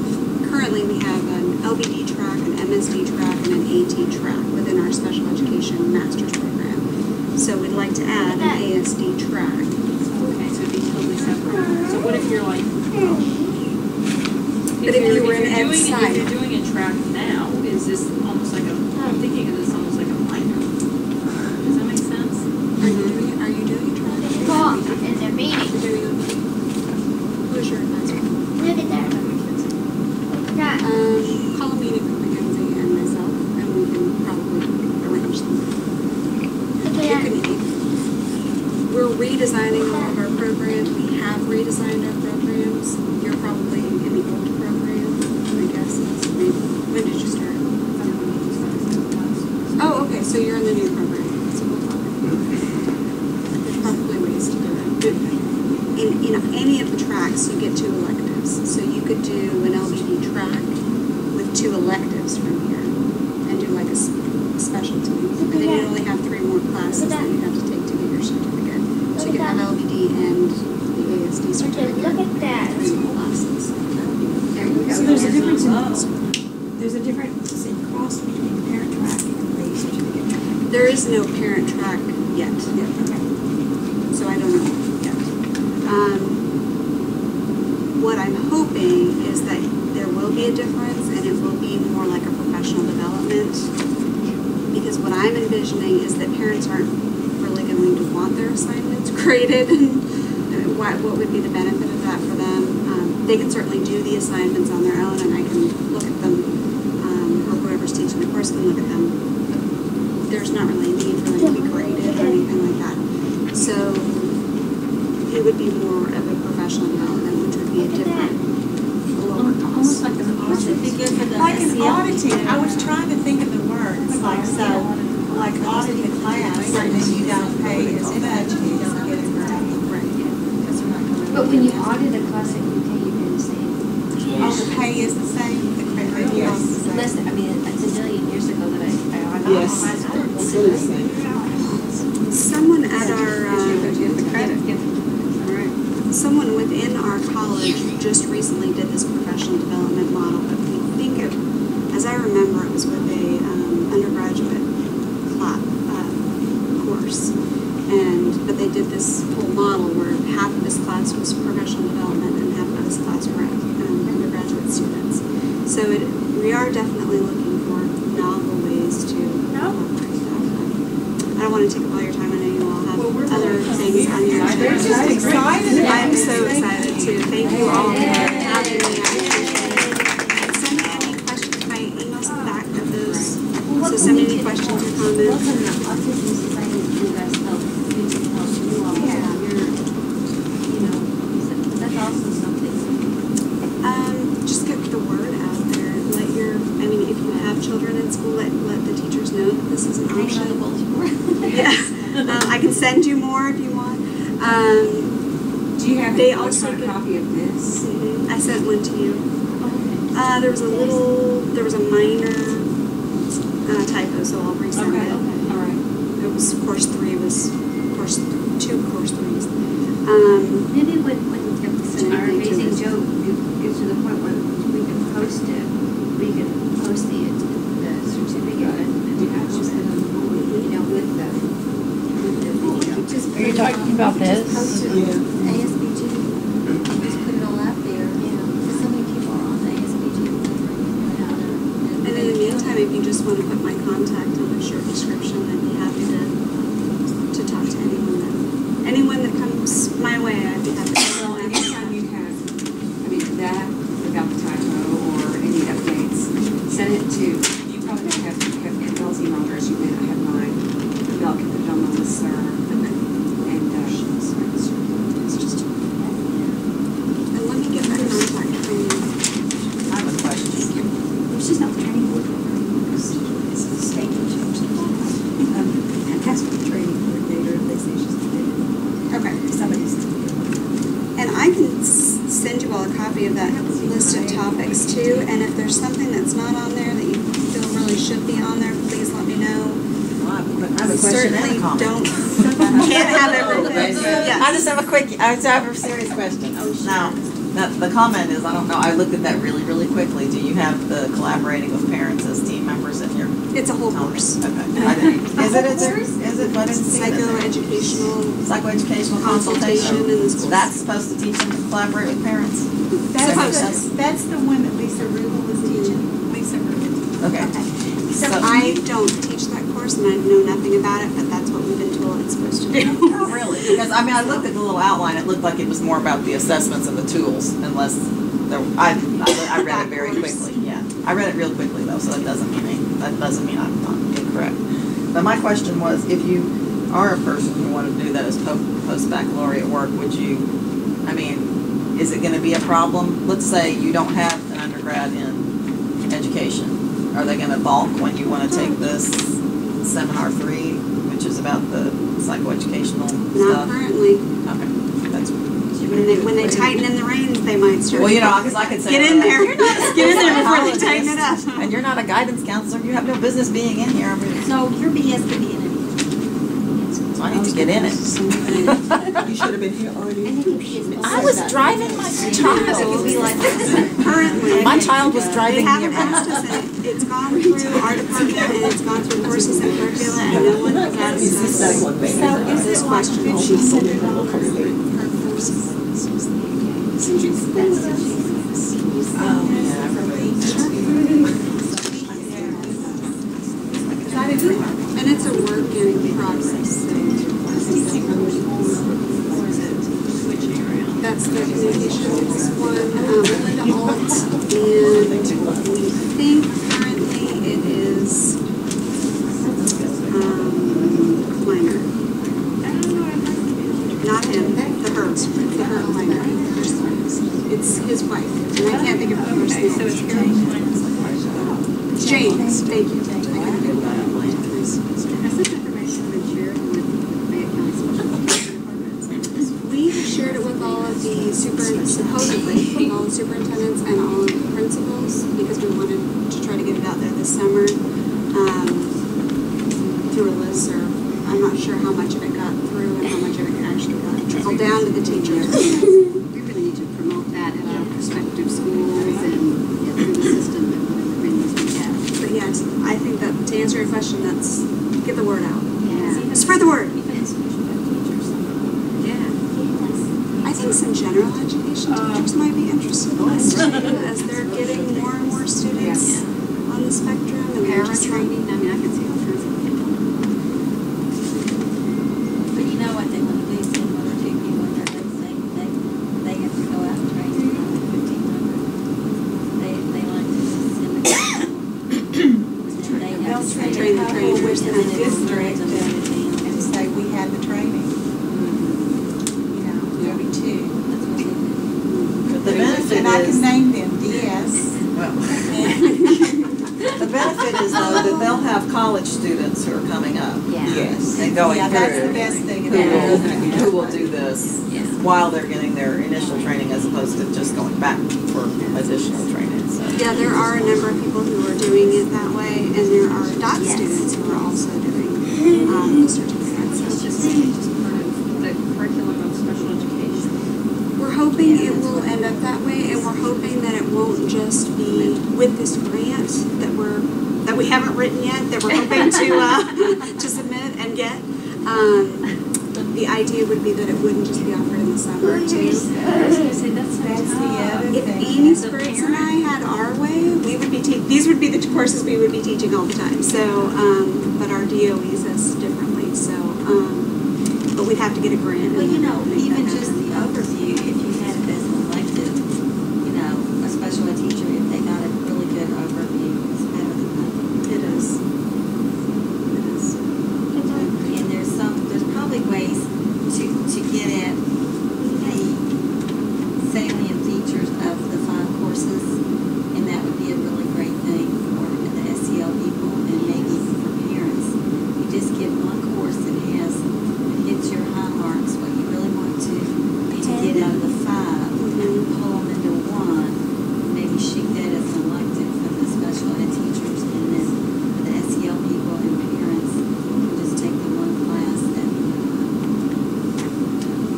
currently we have an LBD track, an MSD track, and an AT track within our special education master's program. So we'd like to add an ASD track. Okay, so it'd be totally separate. So what if you're like, But if you were in ed if side. you're doing a track now, is this almost like I'm thinking of this almost like a minor. Does that make sense? Are you doing a track? Well, in their meeting. Who's your advisor? Look at that. Call a meeting with Mackenzie and myself, and we can probably arrange something. We're redesigning all of our programs. We have redesigned our programs. You're probably in the old program, my guess is. When did you start? so you're in the new program, so we'll talk. There's probably ways to do it. In any of the tracks, you get 2 electives. So you could do an LBD track with 2 electives from here and do like a specialty. And then you only have 3 more classes that you have to take to get your certificate. So you can have LBD and the ASD certificate. Look at that. 3 more classes. There you go. So there's a difference in cost between parent track and the certificate track. There is no parent track yet. So I don't know yet. What I'm hoping is that there will be a difference and it will be more like a professional development, because what I'm envisioning is that parents aren't really going to want their assignments graded. What would be the benefit of that for them? They can certainly do the assignments on their own and I can look at them, or whoever's teaching the course can look at them. There's not really a need for them to be graded or anything like that. So it would be more of a professional development, which would be a different, lower cost. Almost like an audit. Like an auditing, I was trying to think of the words, like audit the class, and then you don't pay as much, and you don't get a grade. But when you audit a class at UK, you pay the same. Oh, the pay is the same, the credit is the same. Less than, I mean, it's a million years ago that I audited Yes. a class. Someone at our, someone within our college just recently did this professional development model, but we think it, as I remember, it was with a undergraduate course, but they did this whole model where half of this class was professional development and half of this class were undergraduate students. So we are definitely looking for novel ways to incorporate that. I don't want to take up all your time. I know you all have other things on your agenda. We're just excited. I'm so excited too. Thank you all for having me. Send me any questions. My email's in the back of those. So send me any questions or comments. Welcome to Autism Society. You guys help. You all. That's also something. Just get the word out there. If you have children in school, let the teachers know that this is an option. Yes. I can send you more if you want. Do you have they a also copy of this? I sent one to you. There was a minor typo, so I'll resend it. All right. It was course 3 was course 2 course 3s. Maybe when our amazing Joe gets to the point where we can post it, we can post the certificate and post it, with the video. Are you talking about this? Post it on ASBG. Just put it all out there. Because so many people are on the ASBG. And in the meantime, if you just want to put my contact in the short description, I'd be happy to talk to anyone that comes my way. I'd be happy to. Well, anytime you have, that about the typo or any updates, send it to, you probably don't have Bill's email address, you may not have mine. Bill can put it on the listserv. And let me get that contact from you. I have a question. She's not the training board member because it's the state that changed the law. And that's what the training coordinator, they say she's the Okay. somebody's. And I can send you all a copy of that list of topics too. And if there's something that's not on there that you feel really should be on there, please let me know. I have a question and a comment. Can't have everything. Yes. I just have a serious question. Now, the comment is, I don't know, I looked at that really, really quickly. Do you have the collaborating with parents as team members in your? It's a whole course. Okay. Is it what is psychoeducational consultation in the school? That's supposed to teach them to collaborate with parents? That's the one that Lisa Rubel is teaching. Lisa Rubel. Okay. So I don't teach that course and I know nothing about it, but that's what we've been told it's supposed to do. Oh, really? Because I looked at the little outline. It looked like it was more about the assessments and the tools, unless I read it very quickly. Yeah, I read it real quickly though, so that doesn't mean I'm not incorrect. But my question was, if you are a person who wanted to do that as post-baccalaureate work, would you? Is it going to be a problem? Let's say you don't have an undergrad in education. Are they going to balk when you want to take this seminar psychoeducational Not stuff? currently. Okay, that's. When they tighten in the reins, they might start. Well, you know, because I could say. Get in there. Get in there before they tighten it up. And you're not a guidance counselor, you have no business being in here. I mean, So your BS could be in it. so I need to get in it. You should have been here already. I was driving my child. Currently. My child was driving They me haven't passed around. us in it. It's gone through our department and it's gone through courses and curricula and no one has asked us this question. And it's a work in progress. That's the communications one. Linda Alt, and we think currently it is Kleiner. Not him, the her Kleiner. It's his wife, and I can't think of her first name. So it's James, thank you. Has this information been shared with Fayette County Special Education Departments? We shared it with all of the supposedly all the superintendents and all of the principals because we wanted to try to get it out there this summer through a listserv. I'm not sure how much of it got through and how much of it actually got trickled down to the teachers. We really need to promote that at our prospective schools and through the system and whatever venues we have. But yes, I think that to answer your question, that's get the word out. Yeah. Spread the word. Yeah. I think some general education teachers might be interested in this too, as they're getting more and more students on the spectrum and they're just Training, I mean, I can see all kinds of people. But you know what they want to do, send one or two people in there, they say they have to go out and train 1,500. They like to just send a couple. They have to train train the trainers and and then the they district will and say we had the training. You know, every two. That's what they do. But the benefit And I can is, name them, DS. well, the benefit is though that they'll have college students who are coming up. Yes. And going Yeah, that's the through, best thing. who will do this while they're getting their initial training as opposed to just going back for additional training, so. Yeah, there are a number of people who are doing it that way, and there are DOT students who are also doing the certificates. It's just part of the curriculum of special education. We're hoping it will end up that way, and we're hoping that it won't just be with this grant that we haven't written yet, that we're hoping to submit and get. The idea would be that it wouldn't just be offered in the summer too. I was gonna say, that's That's the other If thing. Amy Spriggs and I had our way, we would be these would be the courses we would be teaching all the time. So, but our DOE says differently. So, but we'd have to get a grant. Well, you know, and make even that just happen. the overview, if you had it as an elective, you know, a special ed teacher, if they got a really good overview, it's better than nothing. It is. It is. And there's probably ways to get at the salient features of the 5 courses, and that would be a really great thing for the SEL people and maybe for parents. You just get one course that hits your high marks, what you really want to get out of the 5, and pull them into one, maybe shoot that as an elective for the special ed teachers, and then for the SEL people and parents, just take the one class that.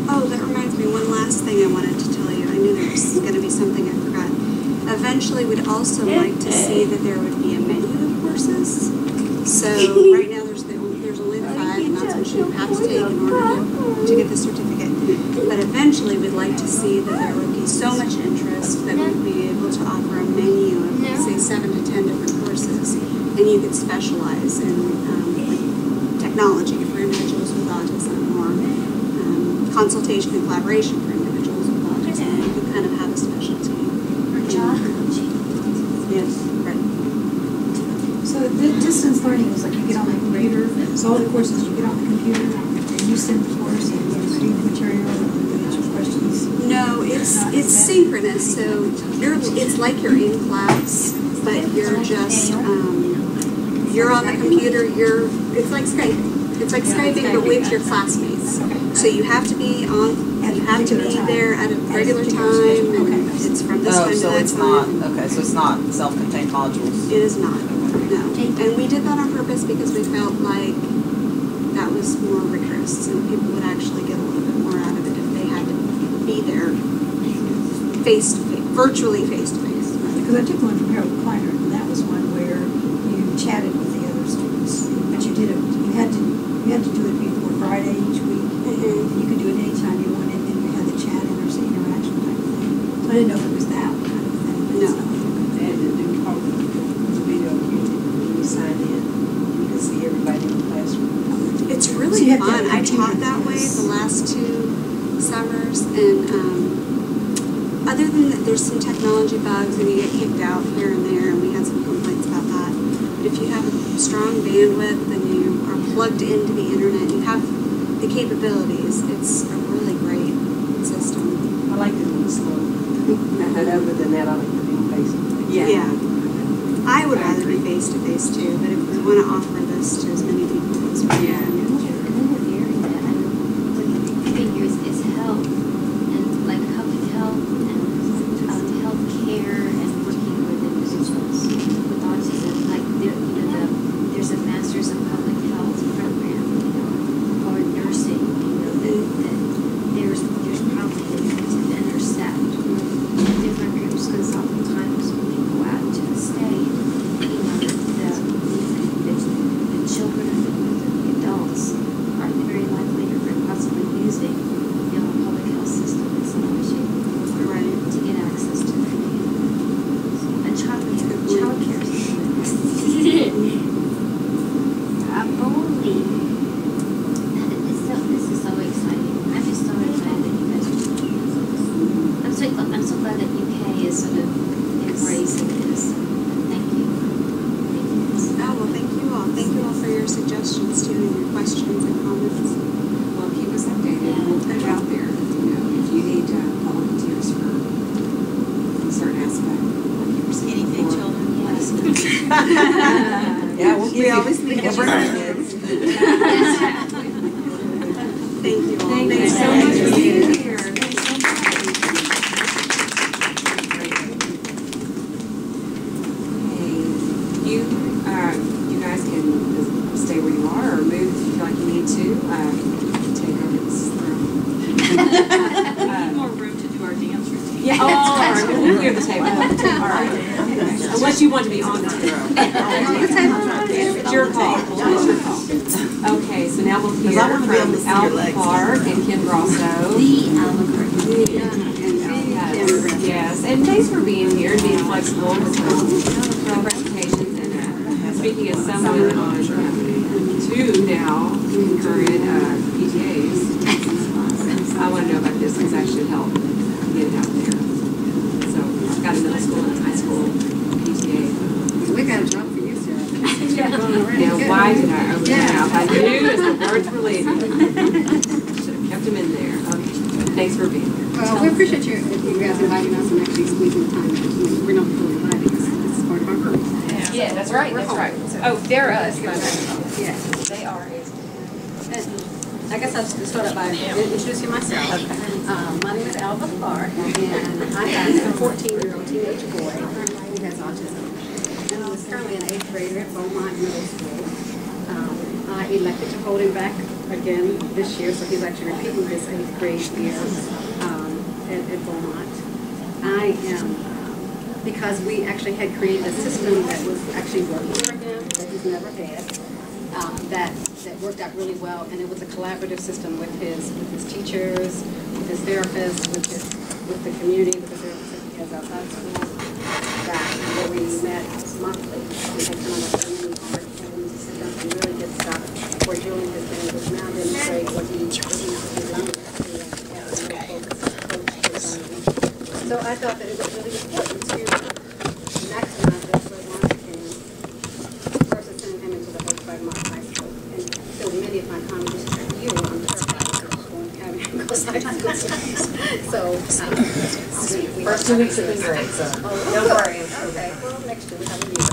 Oh, that reminds me, one last thing I wanted to tell you. I knew there was going to be something I forgot. Eventually, we'd also like to see that there would be a menu of courses. So right now, there's only the 5, and that's what you have to take in order to get the certificate. But eventually, we'd like to see that there would be so much interest that we'd be able to offer a menu of, say, 7 to 10 different courses, and you could specialize in like technology for individuals with autism, or consultation and collaboration for individuals with autism. You could kind of have a specialty. Yes, right. So the distance learning is like you get on the computer, so all the courses you get on the computer, and you send the course and you read the material and answer questions. No, it's synchronous, so it's like you're in class, but you're just you're on the computer. It's like Skype. It's like Skyping, but with your classmates. So you have to be on, you have to be there at a regular time, and it's from this time to so that it's time. not, okay, so it's not self-contained modules. It is not, no. And we did that on purpose because we felt like that was more rigorous, and people would actually get a little bit more out of it if they had to be there face-to-face, virtually face-to-face. Because I took one from Harold Kleiner, and that was one where you chatted with the other students, but you did it. You had to do it before Friday each week, and you could do it anytime you wanted, and you had the chat interaction type of thing. So I didn't know if it was that kind of thing. No. They had to do part of the video when you signed in. You could see everybody in the classroom. It's really fun. I taught that way the last 2 summers, and other than that, there's some technology bugs and you get kicked out here and there, and we had some complaints about that. But if you have a strong bandwidth and you are plugged into the internet, you have the capabilities, it's a really great system. I like to do it slow. But other than that, I like to do face-to-face. Yeah. I would rather be face-to-face too, but if we want to offer this to as many people as we can. Figures is health, and like public health and healthcare and working with individuals with autism. Like there's a master's in public health program, or nursing. That there's probably to intersect different groups, because oftentimes when we go out to the state, the children and the adults are very likely or possibly using public health system in some way, shape, or form to get access to their a child care system. I'm only. This is so exciting. I'm just so excited that you guys are. I'm so glad that UK is sort of embracing this. Thank you. Oh, well, thank you all. Thank you all for your suggestions too, and your questions and comments. Well, keep us updated. We'll put it out there. If you need volunteers for a certain aspect, like you were saying Anything before, children, let us know. Yeah, We always think of our kids. Thank you all. Thank you so much for being here. You guys can stay where you are or move if you feel like you need to. Take over this room. We need more room to do our dance routine. Yeah. Oh, all right. We'll clear the table. All right. Okay. Unless you want to be on the table. It's your call. It's your call. Okay, so now we'll hear from Alva Clark and Kim Grasso. The Alva Clark. Yes, and thanks for being here and being flexible with our presentations. And speaking as someone on 2 now concurrent PTAs, I want to know about this because I should help get it out there. So I've got a middle school and a high school PTA. We got a job for you, Sarah. Now, why did I open my mouth? I knew as the words were leaving. Should have kept them in there. Okay. Thanks for being here. Well, we appreciate you guys inviting us and actually squeezing the time. We're not really inviting us. This is part of our group. Yeah, that's right. That's right. Oh, they're us. Yeah. They are. I guess I'll start out by introducing myself. My name is Alva Clark, and I have a 14-year-old teenage boy who has autism. And I'm currently an 8th grader at Beaumont Middle School. I elected to hold him back again this year, so he's actually repeating his 8th grade year at Beaumont. I am, because we actually had created a system that was actually working for him, that he's never had, that worked out really well, and it was a collaborative system with his teachers, with his therapists, with the community, with the therapists that he has outside school, where we met monthly. We had kind of a family art and to sit down and really get stuff where Julian has been able to now demonstrate what he learned. So I thought that it was really important to maximize this for as long as I can versus sending him into the whole 5-mile high school. And so many of my conversations are you on the having him go to high school. So First 2 weeks have been great, so don't worry. Okay, well, next year we have a year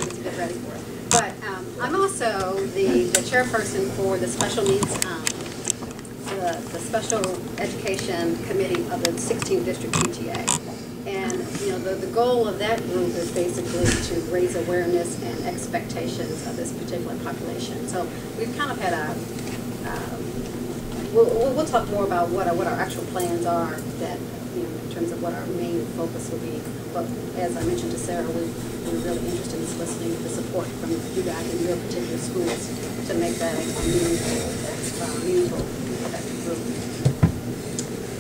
to get ready for it. But I'm also the chairperson for the special needs, the special education committee of the 16th district PTA. And the goal of that group is basically to raise awareness and expectations of this particular population. So we've kind of had a we'll talk more about what our actual plans are, that in terms of what our main focus will be. But as I mentioned to Sarah, we're really interested in soliciting the support from you guys in your particular schools to make that a meaningful group.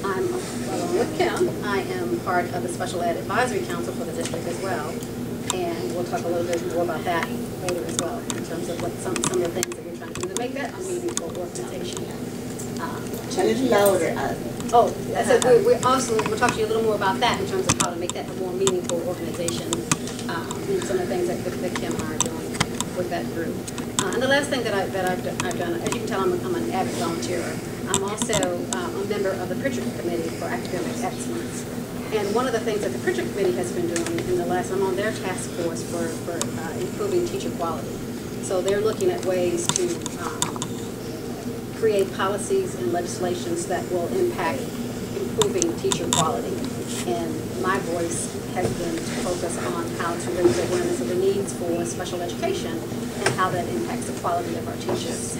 I'm along with Kim. I am part of the Special Ed Advisory Council for the district as well, and we'll talk a little bit more about that later as well in terms of what some of the things that we're trying to do to make that a meaningful organization. A little louder. Oh, I said we'll talk to you a little more about that in terms of how to make that a more meaningful organization, and some of the things that Kim and I are doing with that group. And the last thing that I've done, as you can tell, I'm an avid volunteer. I'm also a member of the Pritchard Committee for Academic Excellence. And one of the things that the Pritchard Committee has been doing in the last, I'm on their task force for improving teacher quality. So they're looking at ways to create policies and legislations that will impact improving teacher quality. And my voice has been to focus on how to raise awareness of the needs for special education and how that impacts the quality of our teachers.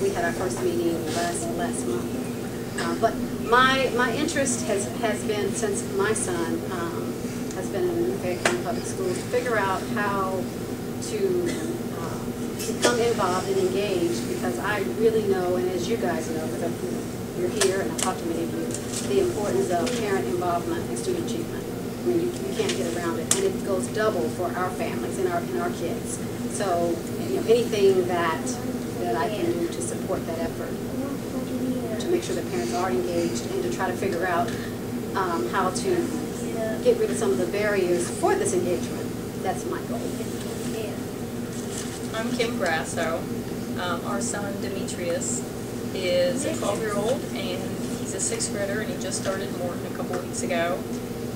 We had our first meeting last month. But my interest has been, since my son has been in Fayette County Public Schools, to figure out how to become involved and engaged, because I really know, and as you guys know, because you're here and I've talked to many of you, the importance of parent involvement in student achievement. I mean, you can't get around it, and it goes double for our families and our kids. So, anything that I can do to support that effort, to make sure that parents are engaged and to try to figure out how to get rid of some of the barriers for this engagement. That's my goal. I'm Kim Grasso. Our son Demetrius is a 12-year-old, and he's a 6th grader, and he just started Morton a couple weeks ago.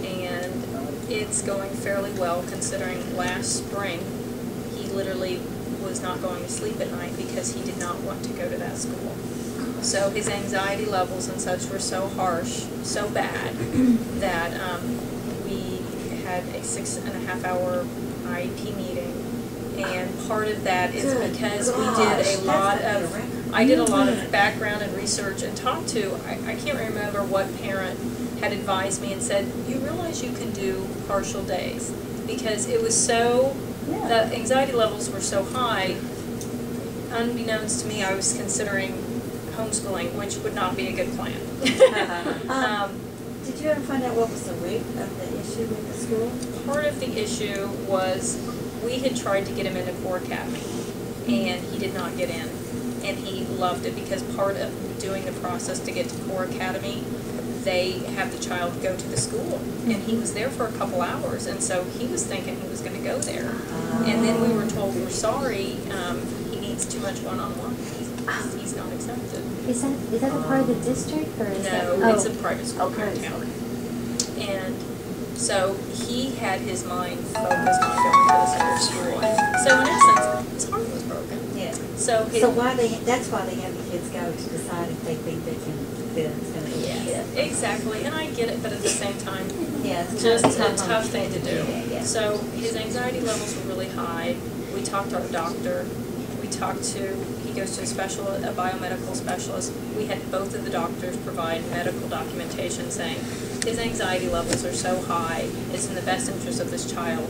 And it's going fairly well, considering last spring he literally was not going to sleep at night because he did not want to go to that school. So his anxiety levels and such were so harsh, so bad, that we had a 6.5-hour IEP meeting. And part of that is because I did a lot of background and research and talked to, I can't remember what parent had advised me and said, you realize you can do partial days, because it was so, the anxiety levels were so high. Unbeknownst to me, I was considering homeschooling, which would not be a good plan. Did you ever find out what was the root of the issue with the school? Part of the issue was we had tried to get him into Core Academy, and he did not get in. And he loved it, because part of doing the process to get to Core Academy, they have the child go to the school. And he was there for a couple hours, and so he was thinking he was going to go there. And then we were told, we're sorry, he needs too much one-on-one. He's not accepted. Is that a part of the district, or is No, it's a private school here in town. And so he had his mind focused on going to this other school. And so in essence, his heart was broken. Yeah. So that's why they have the kids go to decide if they think they can fit. It's going to be exactly. And I get it, but at the same time, it's just a tough thing to do. Yeah. So his anxiety levels were really high. We talked to our doctor. We talked to, he goes to a biomedical specialist. We had both of the doctors provide medical documentation saying his anxiety levels are so high, it's in the best interest of this child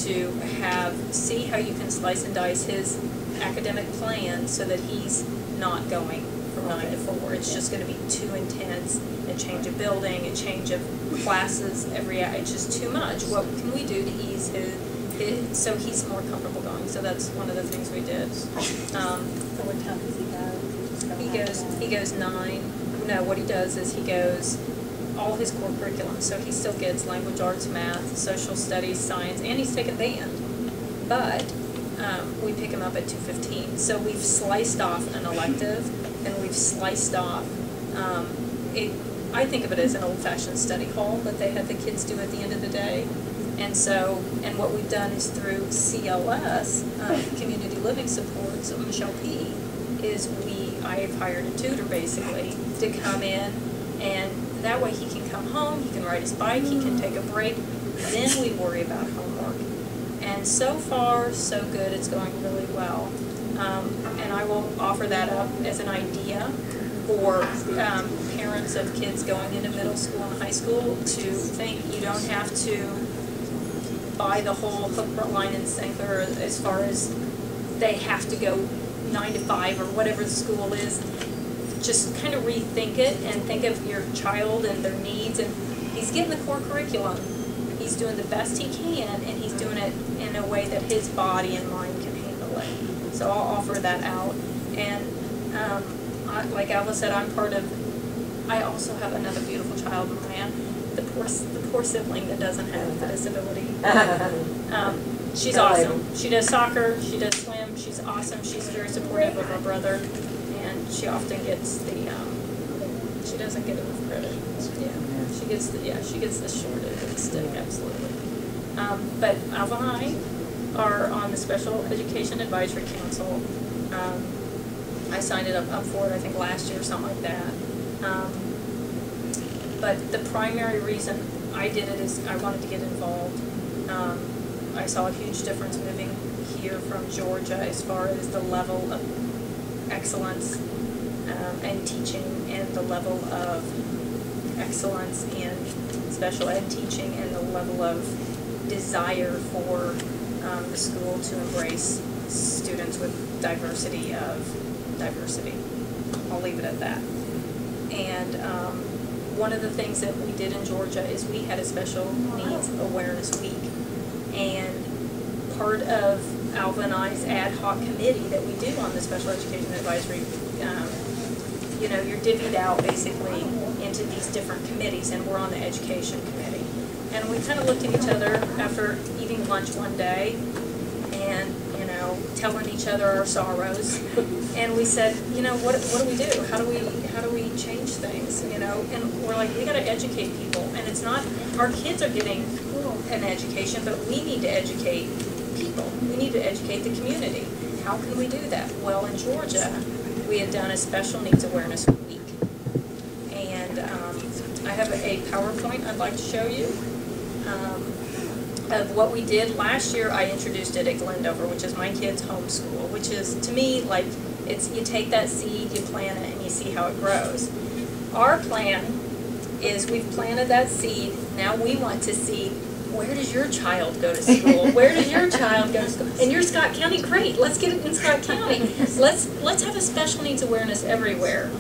to see how you can slice and dice his academic plan so that he's not going from 9 to 4. It's just going to be too intense, a change of building, a change of classes it's just too much. What can we do to ease his so he's more comfortable going? So that's one of the things we did. So what time does he go? He goes 9. No, what he does is he goes all his core curriculum. So he still gets language arts, math, social studies, science, and he's taken band. But we pick him up at 2:15. So we've sliced off an elective, and we've sliced off, I think of it as an old-fashioned study hall that they had the kids do at the end of the day. And so, and what we've done is through CLS, Community Living Support, so Michelle P., is I've hired a tutor basically to come in, and that way he can come home, he can ride his bike, he can take a break, then we worry about homework. And so far, so good, it's going really well. And I will offer that up as an idea for parents of kids going into middle school and high school to think you don't have to buy the whole hook, line, and sinker as far as they have to go 9 to 5 or whatever the school is. Just kind of rethink it and think of your child and their needs. And he's getting the core curriculum. He's doing the best he can, and he's doing it in a way that his body and mind can handle it. So I'll offer that out. And like Alva said, I also have another beautiful child, Maya, the poor sibling that doesn't have the disability. She's awesome. She does soccer, she does swim, she's awesome, she's very supportive of her brother, and she often gets she doesn't get enough credit. She gets the short end of the stick, absolutely. But Alva and I are on the Special Education Advisory Council. I signed it up for it, I think last year or something like that. But the primary reason I did it is I wanted to get involved. I saw a huge difference moving here from Georgia as far as the level of excellence and teaching, and the level of excellence in special ed teaching, and the level of desire for the school to embrace students with diversity. I'll leave it at that. And one of the things that we did in Georgia is we had a Special Needs Awareness Week. And part of Alva and I's ad hoc committee that we do on the Special Education Advisory, you're divvied out basically into these different committees, and we're on the Education Committee. And we kind of looked at each other after eating lunch one day and, telling each other our sorrows. And we said, what do we do? How do we change things? And we're like, we got to educate people. And it's not, our kids are getting an education, but we need to educate people. We need to educate the community. How can we do that? Well, in Georgia, we had done a Special Needs Awareness Week. And I have a PowerPoint I'd like to show you of what we did. Last year, I introduced it at Glendover, which is my kids' home school, which is, to me, like, you take that seed, you plant it, and you see how it grows. Our plan is we've planted that seed. Now we want to see, where does your child go to school? Where does your child go to school? And you're Scott County, great. Let's get it in Scott County. Let's have a special needs awareness everywhere.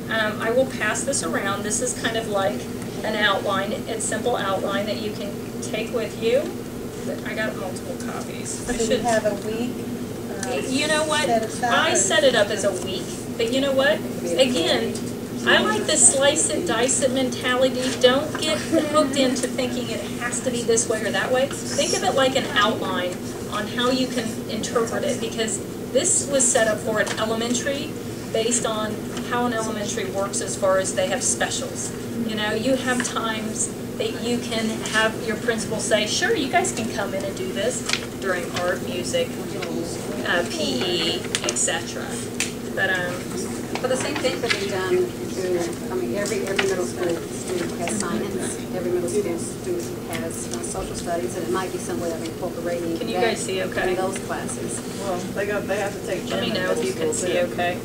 I will pass this around. This is kind of like an outline. It's simple outline that you can take with you. I got multiple copies. So do we have a week? You know what? I set it up as a week, but you know what? Again, I like this slice it, dice it mentality. Don't get hooked into thinking it has to be this way or that way. Think of it like an outline on how you can interpret it, because this was set up for an elementary based on how an elementary works as far as they have specials. You have times that you can have your principal say, sure, you guys can come in and do this during art, music, PE, etc. But the same thing could be done through, every middle school student has science, every middle school student has social studies, and it might be some way of incorporating Can you guys see okay? in those classes. Well, they have to take Let me know if you can see okay.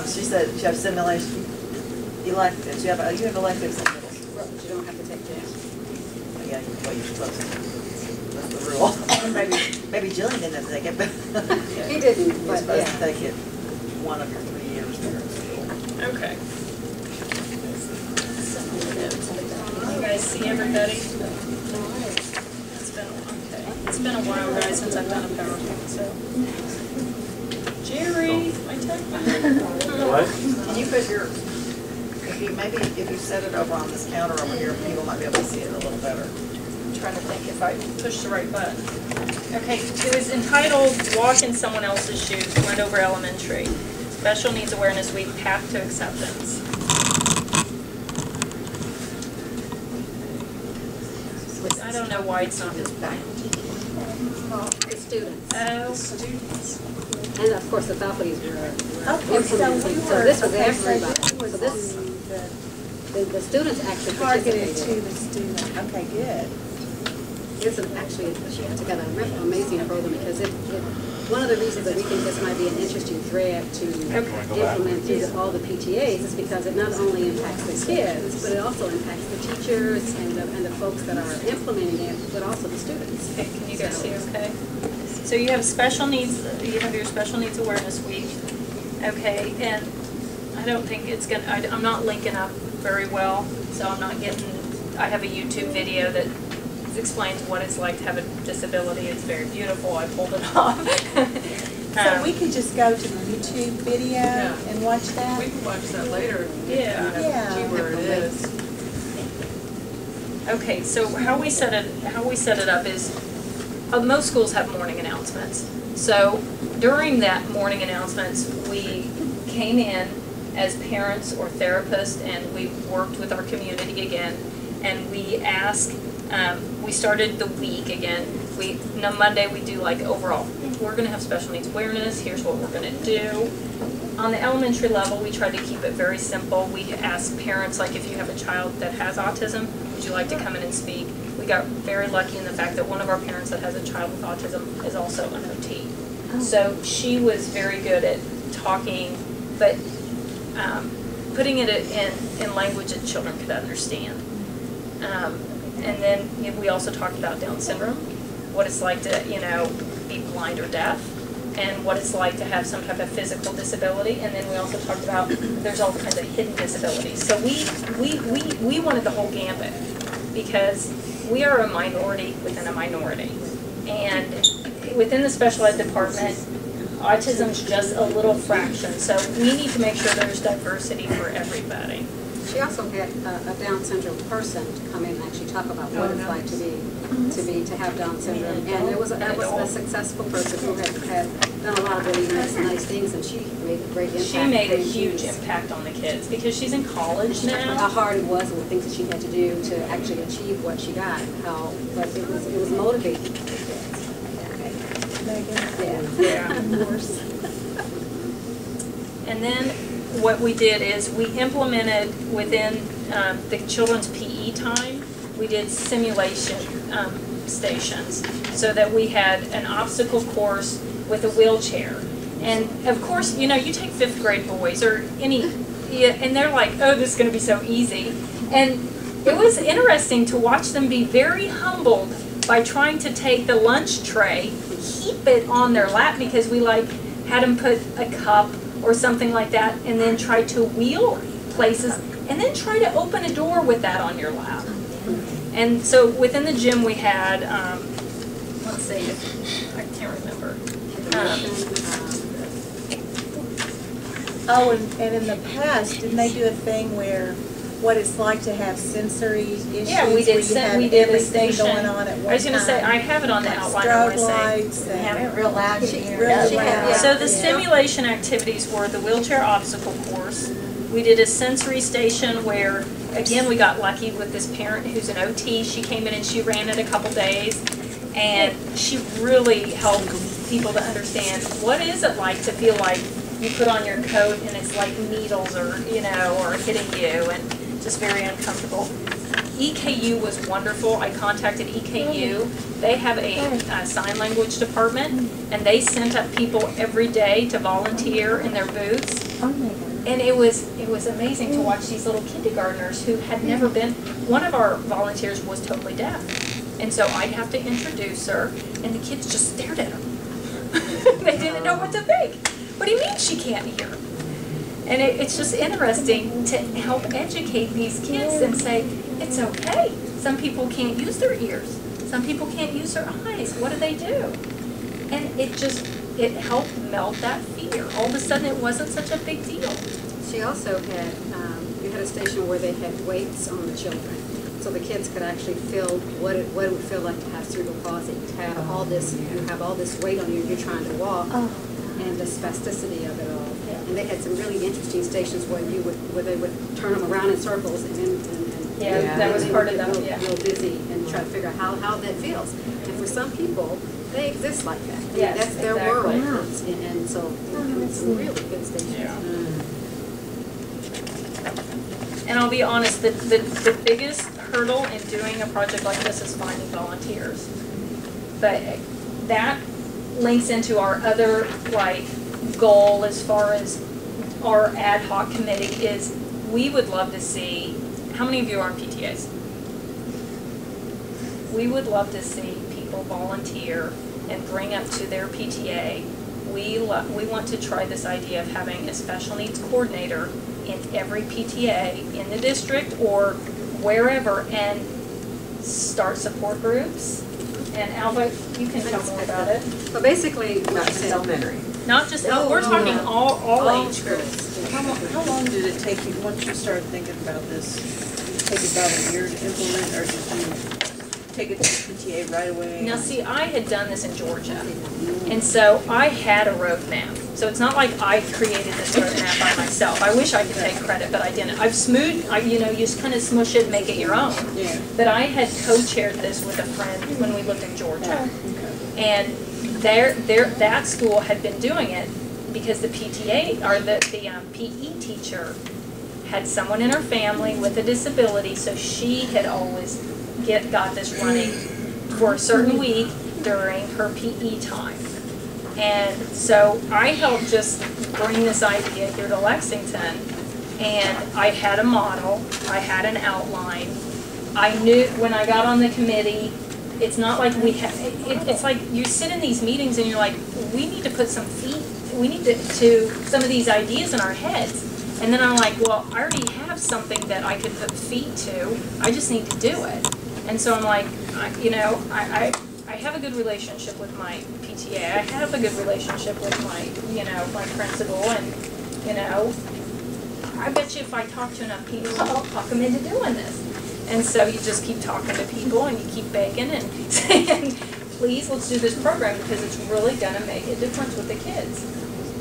She said she has simulation electives. You have electives in middle school. But you don't have to take that. Yeah, you're supposed to. That's the rule. maybe Jillian didn't take it, but He didn't, you're but supposed yeah. to take it one of your 3 years there at school. Okay. You guys see everybody? It's been a while, guys, since I've done a PowerPoint, so. Jerry, my tech. What? Can you put if you set it over on this counter over here, people might be able to see it a little better. I'm trying to think if I push the right button. Okay, it was entitled Walk in Someone Else's Shoes, Glendover Elementary. Special Needs Awareness Week, Path to Acceptance. I don't know why it's not displaying. The students. Oh, students. And of course, the faculties were Okay, so implementing. we So were, this was okay, everybody. so this So was this, the students actually targeted participated. to the student. Okay, good. This is actually, she put together an amazing program because one of the reasons that we think this might be an interesting thread to implement through all the PTAs is because it not only impacts the kids, but it also impacts the teachers and the folks that are implementing it, but also the students. Okay, can you guys see okay? So you have special needs, you have your Special Needs Awareness Week, okay, and I don't think it's gonna, I'm not linking up very well, so I'm not getting, I have a YouTube video that explains what it's like to have a disability. It's very beautiful. I pulled it off. So we could just go to the YouTube video and watch that? We can watch that later. Yeah. See where it is. Okay, so how we set it up is most schools have morning announcements. So during that morning announcements, we came in as parents or therapists and we worked with our community again, and we asked. We started the week again. Monday we do like overall. We're going to have special needs awareness. Here's what we're going to do. On the elementary level, we try to keep it very simple. We ask parents, like, if you have a child that has autism, would you like to come in and speak? We got very lucky in the fact that one of our parents that has a child with autism is also an OT. So she was very good at talking, but putting it in language that children could understand. And then we also talked about Down syndrome, what it's like to, be blind or deaf, and what it's like to have some type of physical disability. And then we also talked about there's all kinds of hidden disabilities. So we wanted the whole gambit because we are a minority within a minority. And within the special ed department, autism's just a little fraction. So we need to make sure there's diversity for everybody. She also had a Down syndrome person to come in and actually talk about what it's like to have Down syndrome. And that was a successful person who had done a lot of really nice things, and she made a great impact. She made a huge impact on the kids because she's in college now. How hard it was and the things that she had to do to actually achieve what she got. But it was motivating for the kids. Yeah. Of course. And then what we did is we implemented within the children's PE time, we did simulation stations so that we had an obstacle course with a wheelchair. And of course, you take 5th grade boys or and they're like, oh, this is going to be so easy. And it was interesting to watch them be very humbled by trying to take the lunch tray, keep it on their lap, because we had them put a cup or something like that, and then try to wheel places, and then try to open a door with that on your lap. And so within the gym we had, let's see, I can't remember. And in the past, didn't they do a thing where what it's like to have sensory issues? Yeah, we did a station going on at one I was going to say, I have it on the outline. I want to say. Have it real loud in here. Really loud. So the stimulation activities were the wheelchair obstacle course. We did a sensory station where, again, we got lucky with this parent who's an OT. She came in and she ran it a couple days, and she really helped people to understand what is it like to feel like you put on your coat and it's like needles or hitting you, and just very uncomfortable. EKU was wonderful. I contacted EKU. They have a sign language department, and they sent up people every day to volunteer in their booths. And it was amazing to watch these little kindergartners who had never been. One of our volunteers was totally deaf, and so I'd have to introduce her, and the kids just stared at her. They didn't know what to think. What do you mean she can't hear? And it's just interesting to help educate these kids and say, it's okay. Some people can't use their ears. Some people can't use their eyes. What do they do? And it helped melt that fear. All of a sudden it wasn't such a big deal. She also had, you had a station where they had weights on the children. So the kids could actually feel what it would feel like to have cerebral palsy, to have all this, weight on you, you're trying to walk, and the spasticity of it all. And they had some really interesting stations where they would turn them around in circles and Yeah, that was part of real, that, real busy and try to figure out how that feels. And for some people, they exist like that. I mean, Yes, that's their exactly. world. And so it's some really good stations. And I'll be honest, the biggest hurdle in doing a project like this is finding volunteers. But that links into our other goal as far as our ad hoc committee is we would love to see, how many of you are on PTAs? We would love to see people volunteer and bring up to their PTA. We want to try this idea of having a special needs coordinator in every PTA in the district or wherever and start support groups. And Alva, you can tell more about it. But basically, Not just elementary. Not just, we're talking all age groups. How long did it take you, once you started thinking about this, did it take about a year to implement, or did you take it to PTA right away? Now see, I had done this in Georgia, and so I had a roadmap. So it's not like I created this roadmap by myself. I wish I could take credit, but I didn't. I've smoothed, you just kind of smush it and make it your own. Yeah. But I had co-chaired this with a friend when we lived in Georgia. And that school had been doing it because the PTA, or the PE teacher had someone in her family with a disability, so she had always got this running for a certain week during her PE time. And so I helped just bring this idea here to Lexington, and I had a model, I had an outline. I knew when I got on the committee, it's not like it's like you sit in these meetings and you're like, we need to put some feet, we need to some of these ideas in our heads. And then I'm like, well, I already have something that I could put feet to, I just need to do it. And so I'm like, I have a good relationship with my PTA. I have a good relationship with my, my principal, and, I bet you if I talk to enough people, I'll talk them into doing this. And so you just keep talking to people, and you keep begging and saying, please, let's do this program because it's really going to make a difference with the kids.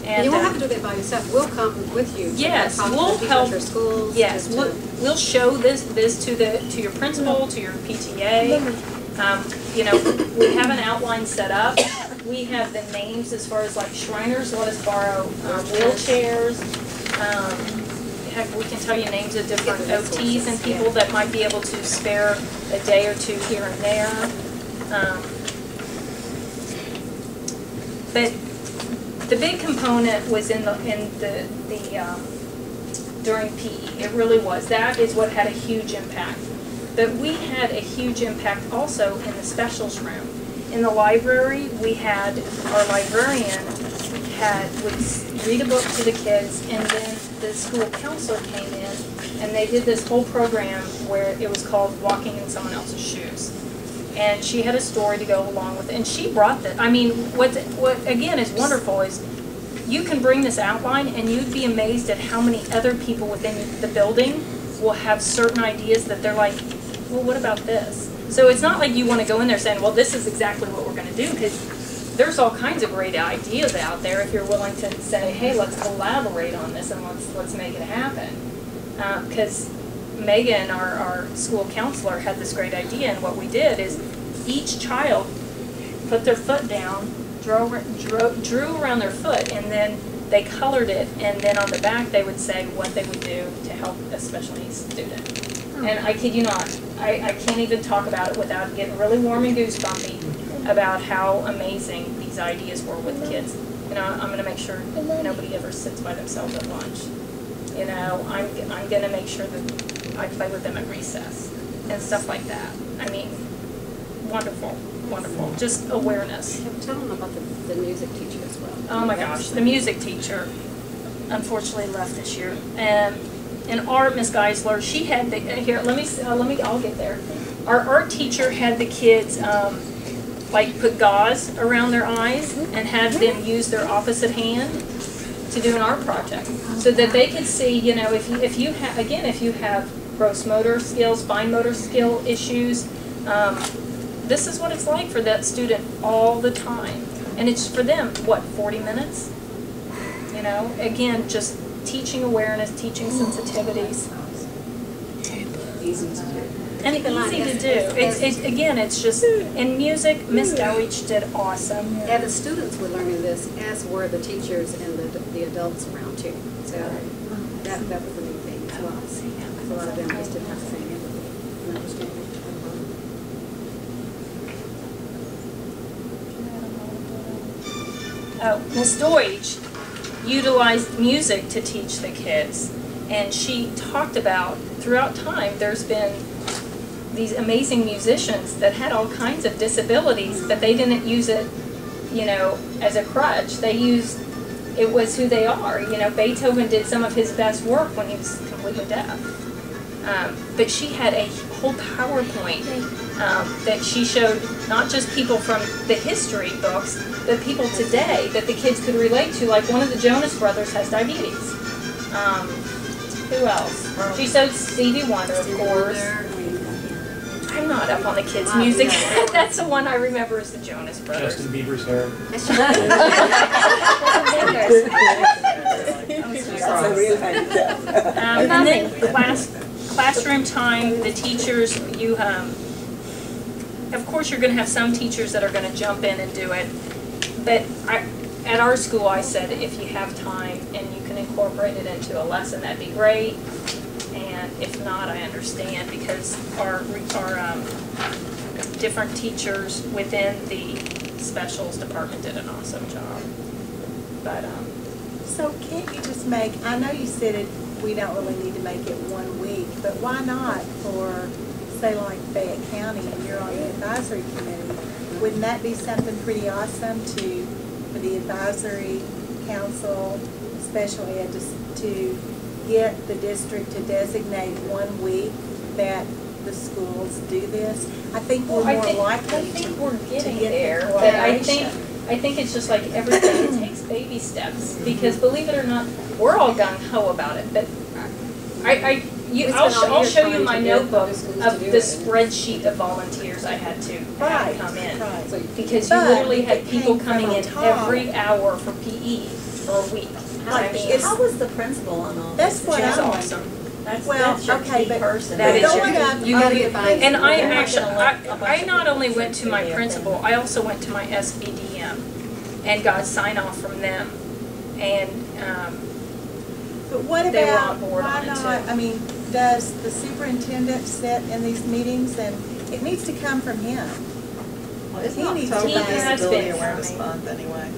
And you won't have to do that by yourself. We'll come with you. Yes, we'll help. Schools, yes, we'll show this to your principal, to your PTA. We have an outline set up. We have the names as far as Shriners let us borrow wheelchairs. Heck, we can tell you names of different OTs and people that might be able to spare a day or two here and there. But the big component was during PE. It really was. That is what had a huge impact. But we had a huge impact also in the specials room. In the library, we had our librarian would read a book to the kids, and then the school counselor came in, and they did this whole program where it was called Walking in Someone Else's Shoes. And she had a story to go along with it, and she brought that. I mean, what again is wonderful is you can bring this outline, and you'd be amazed at how many other people within the building will have certain ideas that they're like, well, what about this? So it's not like you want to go in there saying, well, this is exactly what we're going to do, because there's all kinds of great ideas out there if you're willing to say, hey, let's collaborate on this and let's make it happen. Because Megan, our school counselor, had this great idea, and what we did is each child put their foot down, drew around their foot, and then they colored it, and then on the back they would say what they would do to help a special needs student. And I kid you not, I can't even talk about it without getting really warm and goosebumpy about how amazing these ideas were with kids. I'm going to make sure nobody ever sits by themselves at lunch. I'm going to make sure that I play with them at recess and stuff like that. I mean, wonderful, wonderful. Just awareness. Tell them about the music teacher as well. Oh my gosh, the music teacher unfortunately left this year. In art, Miss Geisler, she had I'll get there. Our art teacher had the kids put gauze around their eyes and have them use their opposite hand to do an art project, so that they could see, if you have gross motor skills, fine motor skill issues, this is what it's like for that student all the time. And it's for them, 40 minutes? Again, just teaching awareness, teaching sensitivities. easy to do. And easy to do. It's again, it's just, in music, Miss Dowich did awesome. And the students were learning this, as were the teachers and the adults around too. So that was a neat thing as well. So a lot of them just didn't have the same empathy and understanding. Miss Deutsch utilized music to teach the kids, and she talked about throughout time there's been these amazing musicians that had all kinds of disabilities, but they didn't use it, you know, as a crutch. They used it was who they are. You know, Beethoven did some of his best work when he was completely deaf. But she had a whole PowerPoint that she showed not just people from the history books, but people today that the kids could relate to. Like one of the Jonas Brothers has diabetes. Who else? She showed Stevie Wonder, of course. I'm not up on the kids' music. That's the one I remember is the Jonas Brothers. Justin Bieber's hair. And then classroom time, the teachers, you, of course you're going to have some teachers that are going to jump in and do it, but at our school I said if you have time and you can incorporate it into a lesson, that'd be great. And if not, I understand, because our different teachers within the specials department did an awesome job. But so can't you just make? I know you said it. We don't really need to make it 1 week, but why not for, say, like Fayette County, and you're on the advisory committee? Wouldn't that be something pretty awesome for the advisory council, special ed, to get the district to designate 1 week that the schools do this? I think we're more likely. I think we're getting get there, but I think it's just like everything. It takes baby steps, because believe it or not, we're all gung ho about it. But I'll show you my notebook of the spreadsheet of volunteers I had to have come in, because you literally had people coming in every hour for PE for a week. How was the principal on all this? That's what She's awesome. That's your key person. That is you got to get by. And I actually, I not only went to my principal, I also went to my SBDM and got sign off from them. And but what they were about, on board why on it not, too. I mean, does the superintendent sit in these meetings, and it needs to come from him? Well, it's He needs to October be- Disability Awareness Month anyway.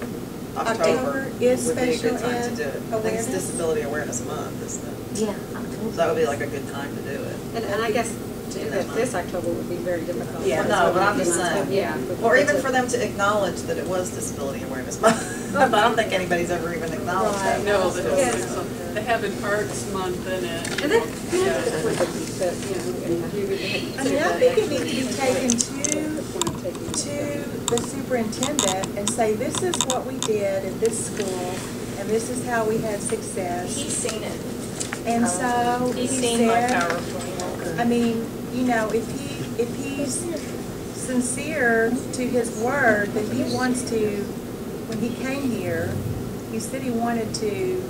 October is would be a good special time to ed do it. I think awareness? it's Disability Awareness Month, isn't it? Yeah. So that would be like a good time to do it. And I guess this October would be very difficult. Yeah, no, but I'm just saying. Yeah. Or even for them to acknowledge that it was Disability Awareness Month. I don't think anybody's ever even acknowledged that. No, they have an Arts Month in it. And then, I mean, I think it needs to be taken to the superintendent and say, this is what we did at this school, and this is how we had success. He's seen it. And so He's he seen my said, PowerPoint. I mean, you know, if he's sincere to his word that he wants to, when he came here, he said he wanted to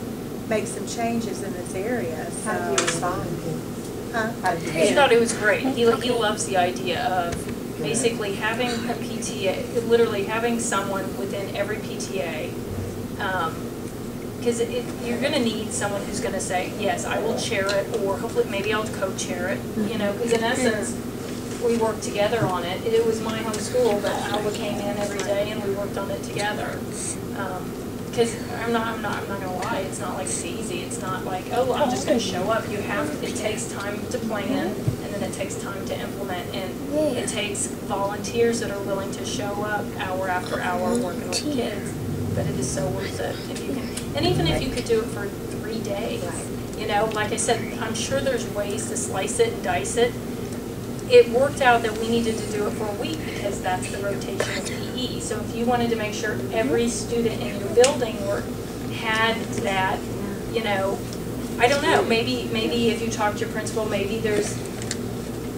make some changes in this area. So, How did you respond? He thought it was great. He loves the idea of basically having a PTA, literally having someone within every PTA, because you're going to need someone who's going to say, yes, I will chair it, or hopefully maybe I'll co-chair it, you know, because in essence, we worked together on it. It was my home school, but Alva came in every day and we worked on it together. Because I'm not going to lie, it's not like it's easy. It's not like, oh, I'm just going to show up. It takes time to plan, and then it takes time to implement, and it takes volunteers that are willing to show up hour after hour working with kids. But it is so worth it if you can. And even if you could do it for 3 days, you know, like I said, I'm sure there's ways to slice it and dice it. It worked out that we needed to do it for a week because that's the rotation of PE. So if you wanted to make sure every student in your building had that, you know, I don't know, maybe if you talk to your principal, maybe there's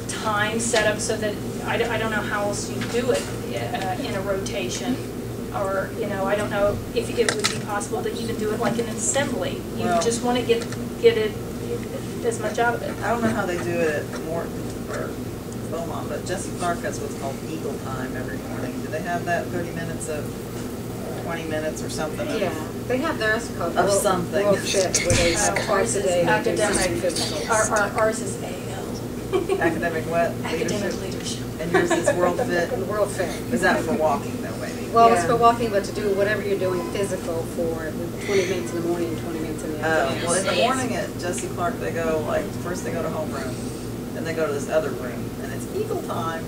time set up so that, I don't know how else you do it in a rotation. Or, you know, I don't know if it would be possible to even do it like an assembly. You just want to get it as much out of it. I don't know how they do it at Morton or Beaumont, but Jesse Clark has what's called Eagle Time every morning. Do they have that 30 minutes of 20 minutes or something? Yeah, they have theirs called Of something. World Fit, where they twice a day. Academic. Physical. Ours is AL. Academic what? Academic leadership. And yours is World Fit? World Fit. Is that for walking though, maybe? Well, it's for walking, but to do whatever you're doing physical for 20 minutes in the morning and 20 minutes in the afternoon. Well, in the morning at Jesse Clark, they go, like, first they go to homeroom, then they go to this other room, and it's Eagle Time.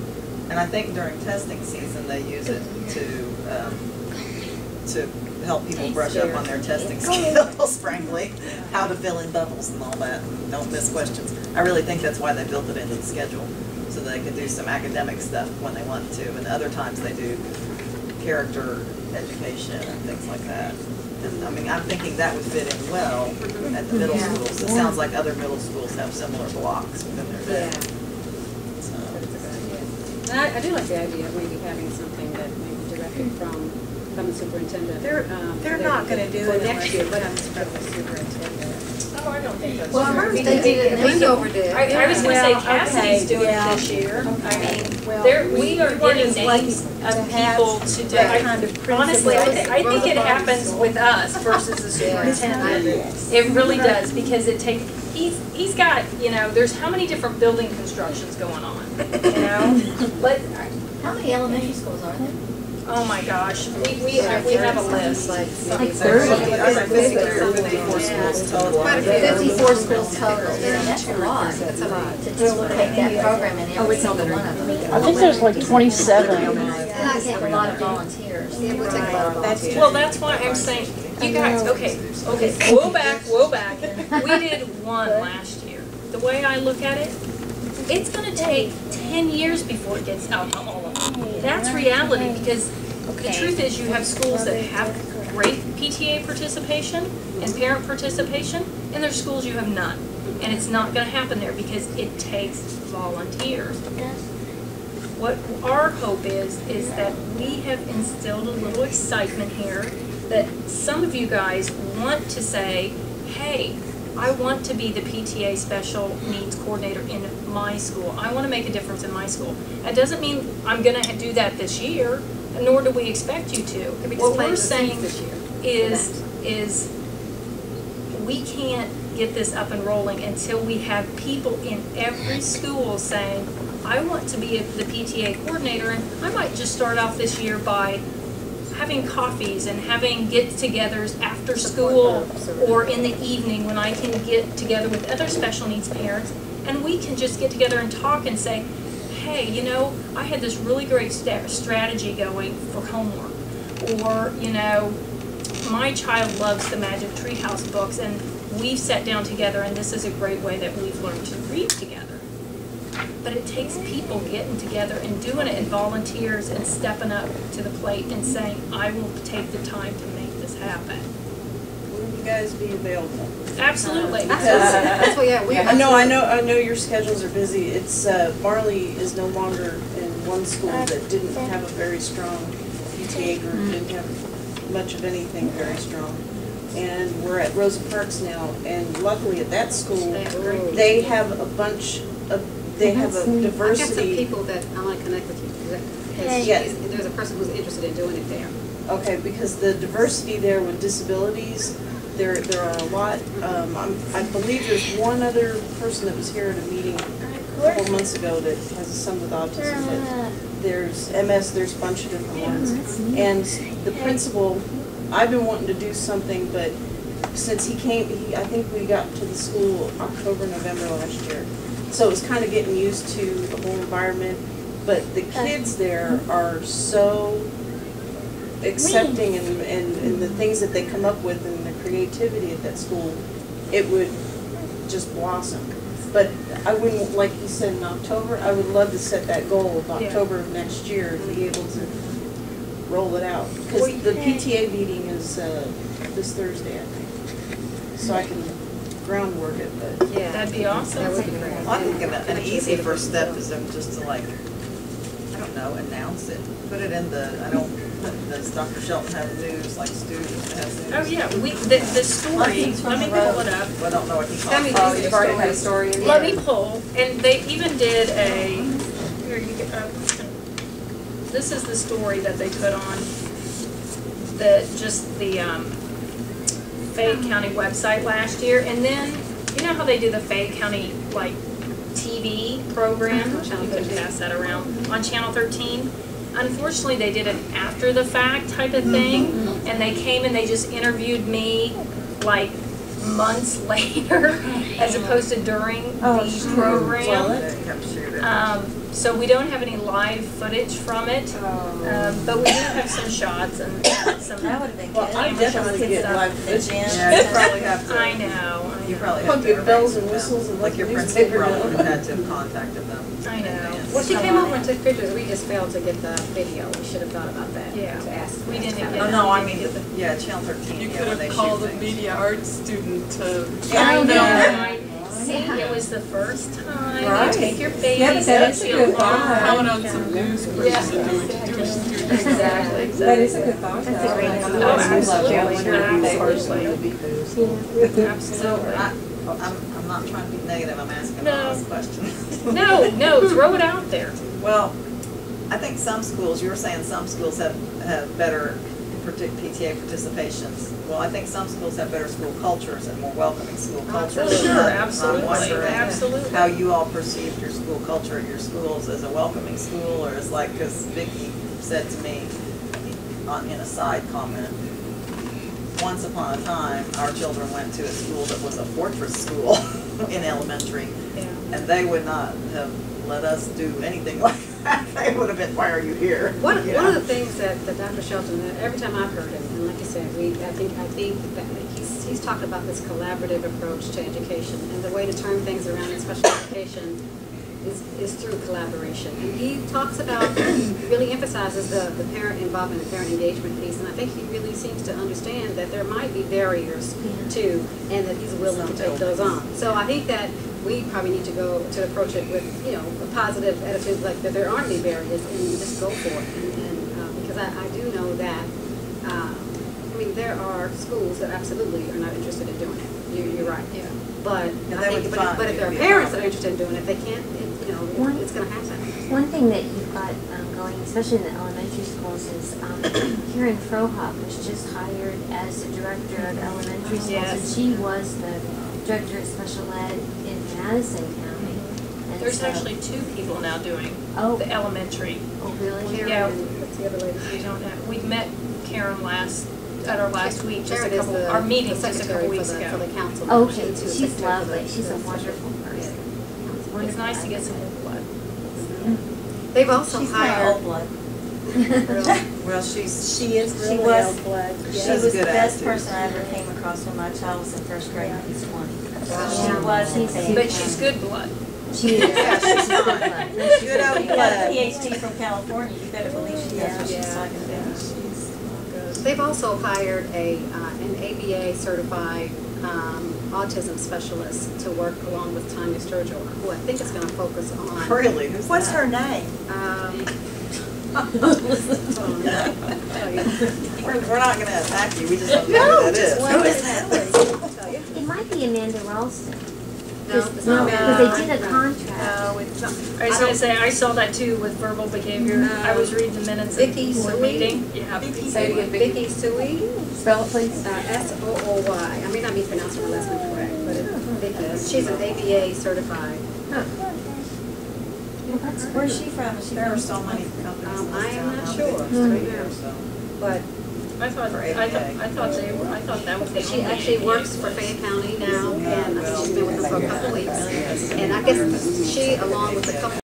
And I think during testing season, they use it to help people brush up on their testing skills, frankly, how to fill in bubbles and all that, and don't miss questions. I really think that's why they built it into the schedule, so they could do some academic stuff when they want to, and other times they do character education and things like that. And I mean, I'm thinking that would fit in well at the middle schools. It sounds like other middle schools have similar blocks within their day. So. And I do like the idea of maybe having something that maybe directed from the superintendent. They're not going to do for it next year, but from the superintendent. Oh, I don't think that's Well, true. first they did it. Andover did. I was gonna say Well, Cassidy's okay, doing yeah. it this year. I mean, Well, we are getting lucky names to of have people to do. that kind of Honestly, I principle. think it happens with us versus the superintendent. It really does, because it takes, he's got, you know, there's how many different building constructions going on, you know? How many elementary schools are there? Oh my gosh, we have a list. Like 30 or 54 schools total. 54 schools total. That's a lot. That's a lot. To just take that program and every single one of them. I think there's like 27. And I take a lot of volunteers. It would take a lot of volunteers. Well, that's why I'm saying, you guys, okay, whoa back. We did one last year. The way I look at it, it's gonna take 10 years before it gets out to all of them. That's reality, because the truth is you have schools that have great PTA participation and parent participation, and there's schools you have none. And it's not gonna happen there because it takes volunteers. What our hope is that we have instilled a little excitement here, that some of you guys want to say, hey, I want to be the PTA special needs coordinator in my school. I want to make a difference in my school. That doesn't mean I'm going to do that this year, nor do we expect you to. What we're saying is we can't get this up and rolling until we have people in every school saying, I want to be the PTA coordinator, and I might just start off this year by having coffees and having get-togethers after school or in the evening when I can get together with other special needs parents, and we can just get together and talk and say, hey, you know, I had this really great strategy going for homework, or, you know, my child loves the Magic Treehouse books, and we've sat down together, and this is a great way that we've learned to read together. But it takes people getting together and doing it, and volunteers and stepping up to the plate and saying, I will take the time to make this happen. Will you guys be available? Absolutely. That's what, yeah, I know your schedules are busy. It's, Marley is no longer in one school that didn't have a very strong PTA group, didn't have much of anything very strong. And we're at Rosa Parks now, and luckily at that school, they have a bunch of, they have a diversity. I've got some people that I want to connect with you, because Yes. there's a person who's interested in doing it there. Okay, because the diversity there with disabilities, there are a lot. I believe there's one other person that was here at a meeting a couple months ago that has a son with autism, but there's MS, there's a bunch of different ones. And the principal, I've been wanting to do something, but since he came, I think we got to the school October, November last year. So it was kind of getting used to the whole environment, but the kids there are so accepting, and the things that they come up with and the creativity at that school, it would just blossom. But I wouldn't, like you said, in October, I would love to set that goal of October of next year to be able to roll it out. Because the PTA meeting is this Thursday, I think. So I can groundwork it, but yeah, that'd be awesome. That would be great. Well, I think an easy first step is just to, like, I don't know, announce it. Put it in the, Does Dr. Shelton have news, like students have news? Oh, yeah, the story, let me pull it up. I don't know what he's Tell me, talking you've already had a story in there. Let me pull, and they even did a, here you go. This is the story that they put on the Fayette County website last year, and then, you know how they do the Fayette County, like, TV program? You can pass that around, on Channel 13. Unfortunately, they did it after the fact type of thing, and they came and they just interviewed me, like, months later, as opposed to during the program. So we don't have any live footage from it, but we do have some shots and some. That would have been good. Well, I definitely get live footage. Yeah, you probably have to. I know. You probably have Pump to. your bells and whistles and like your principal probably would have had to have contacted them. I know. Well, she came over and took pictures, we just failed to get the video, we should have thought about that. Yeah. To ask. We didn't get Oh, no, I mean, yeah, Channel 13. You yeah, could when they have called shoot a things. media arts student to. I know. See, it was the first time. Right. You take your baby. Yeah, but that's a good thought. Calling on some news person to do it to do students. Exactly. That is a good thought. That's a great Oh, thought. absolutely. So Absolutely. I'm not trying to be negative, I'm asking No. a honest question. No, throw it out there. Well, I think some schools, you were saying some schools have better PTA participations. Well, I think some schools have better school cultures and more welcoming school cultures. Sure, I'm absolutely, wondering absolutely. how you all perceived your school culture at your schools, as a welcoming school, or as like, because Vicki said to me in a side comment, once upon a time, our children went to a school that was a fortress school in elementary, and they would not have let us do anything like that. They would have been, why are you here? One of the things that Dr. Shelton, every time I've heard him, and like you said, I think that he's talked about this collaborative approach to education, and the way to turn things around in special education is through collaboration. And he talks about, really emphasizes the parent involvement and parent engagement piece, and I think he really seems to understand that there might be barriers too, and that he's willing to take those on. So I think that we probably need to go to approach it with, you know, a positive attitude, like that there aren't any barriers, and just go for it. And because I do know that, I mean, there are schools that absolutely are not interested in doing it. You're right. Yeah. But I think, but if there are parents that are interested in doing it, they can't. You know, it's going to happen. One thing that you've got going, especially in the elementary schools, is Karen Frohoff was just hired as the director of elementary schools, and she was the director of special ed in Madison County. And There's so, actually 2 people now doing the elementary. Oh, really? Yeah. What's the other lady? We don't have. We met Karen at our last week, just Karen a couple. Our meeting just a couple weeks ago. For the council. Okay, she's lovely. She's a wonderful person. It's nice to get some new blood. They've also She's hired. old blood. Well, she is She really was, old blood. she She has was a the good best attitude. person I ever came across when my child was in first grade and he's 20. Wow. She was a But she's good blood. She is. Yeah, she's fine. Good old blood. PhD from California. You better believe she knows what she's talking about. She's They've also hired an ABA certified autism specialist to work along with Tanya Sturgill, who I think is going to focus on. Really? What's her name? We're not going to attack you, we just don't know who that is. Who is that? It might be Amanda Ralston. No, it's No, not. because they did a contract. No, it's not. I was going to say, I saw that too with verbal behavior. I was reading the minutes of Vicky the Sui? meeting. Yeah, Say it again, Vicky Sui. Spell it, please. S-O-O-Y. I may not be pronouncing her last name correct, but it's Vicky. She's an ABA certified. Where's she from? Is she There from? are so many companies. I am not sure. But I thought that was the she only actually ABA works for Fayette County now, and I think she's been with them for a couple of weeks. And I guess she, along with a couple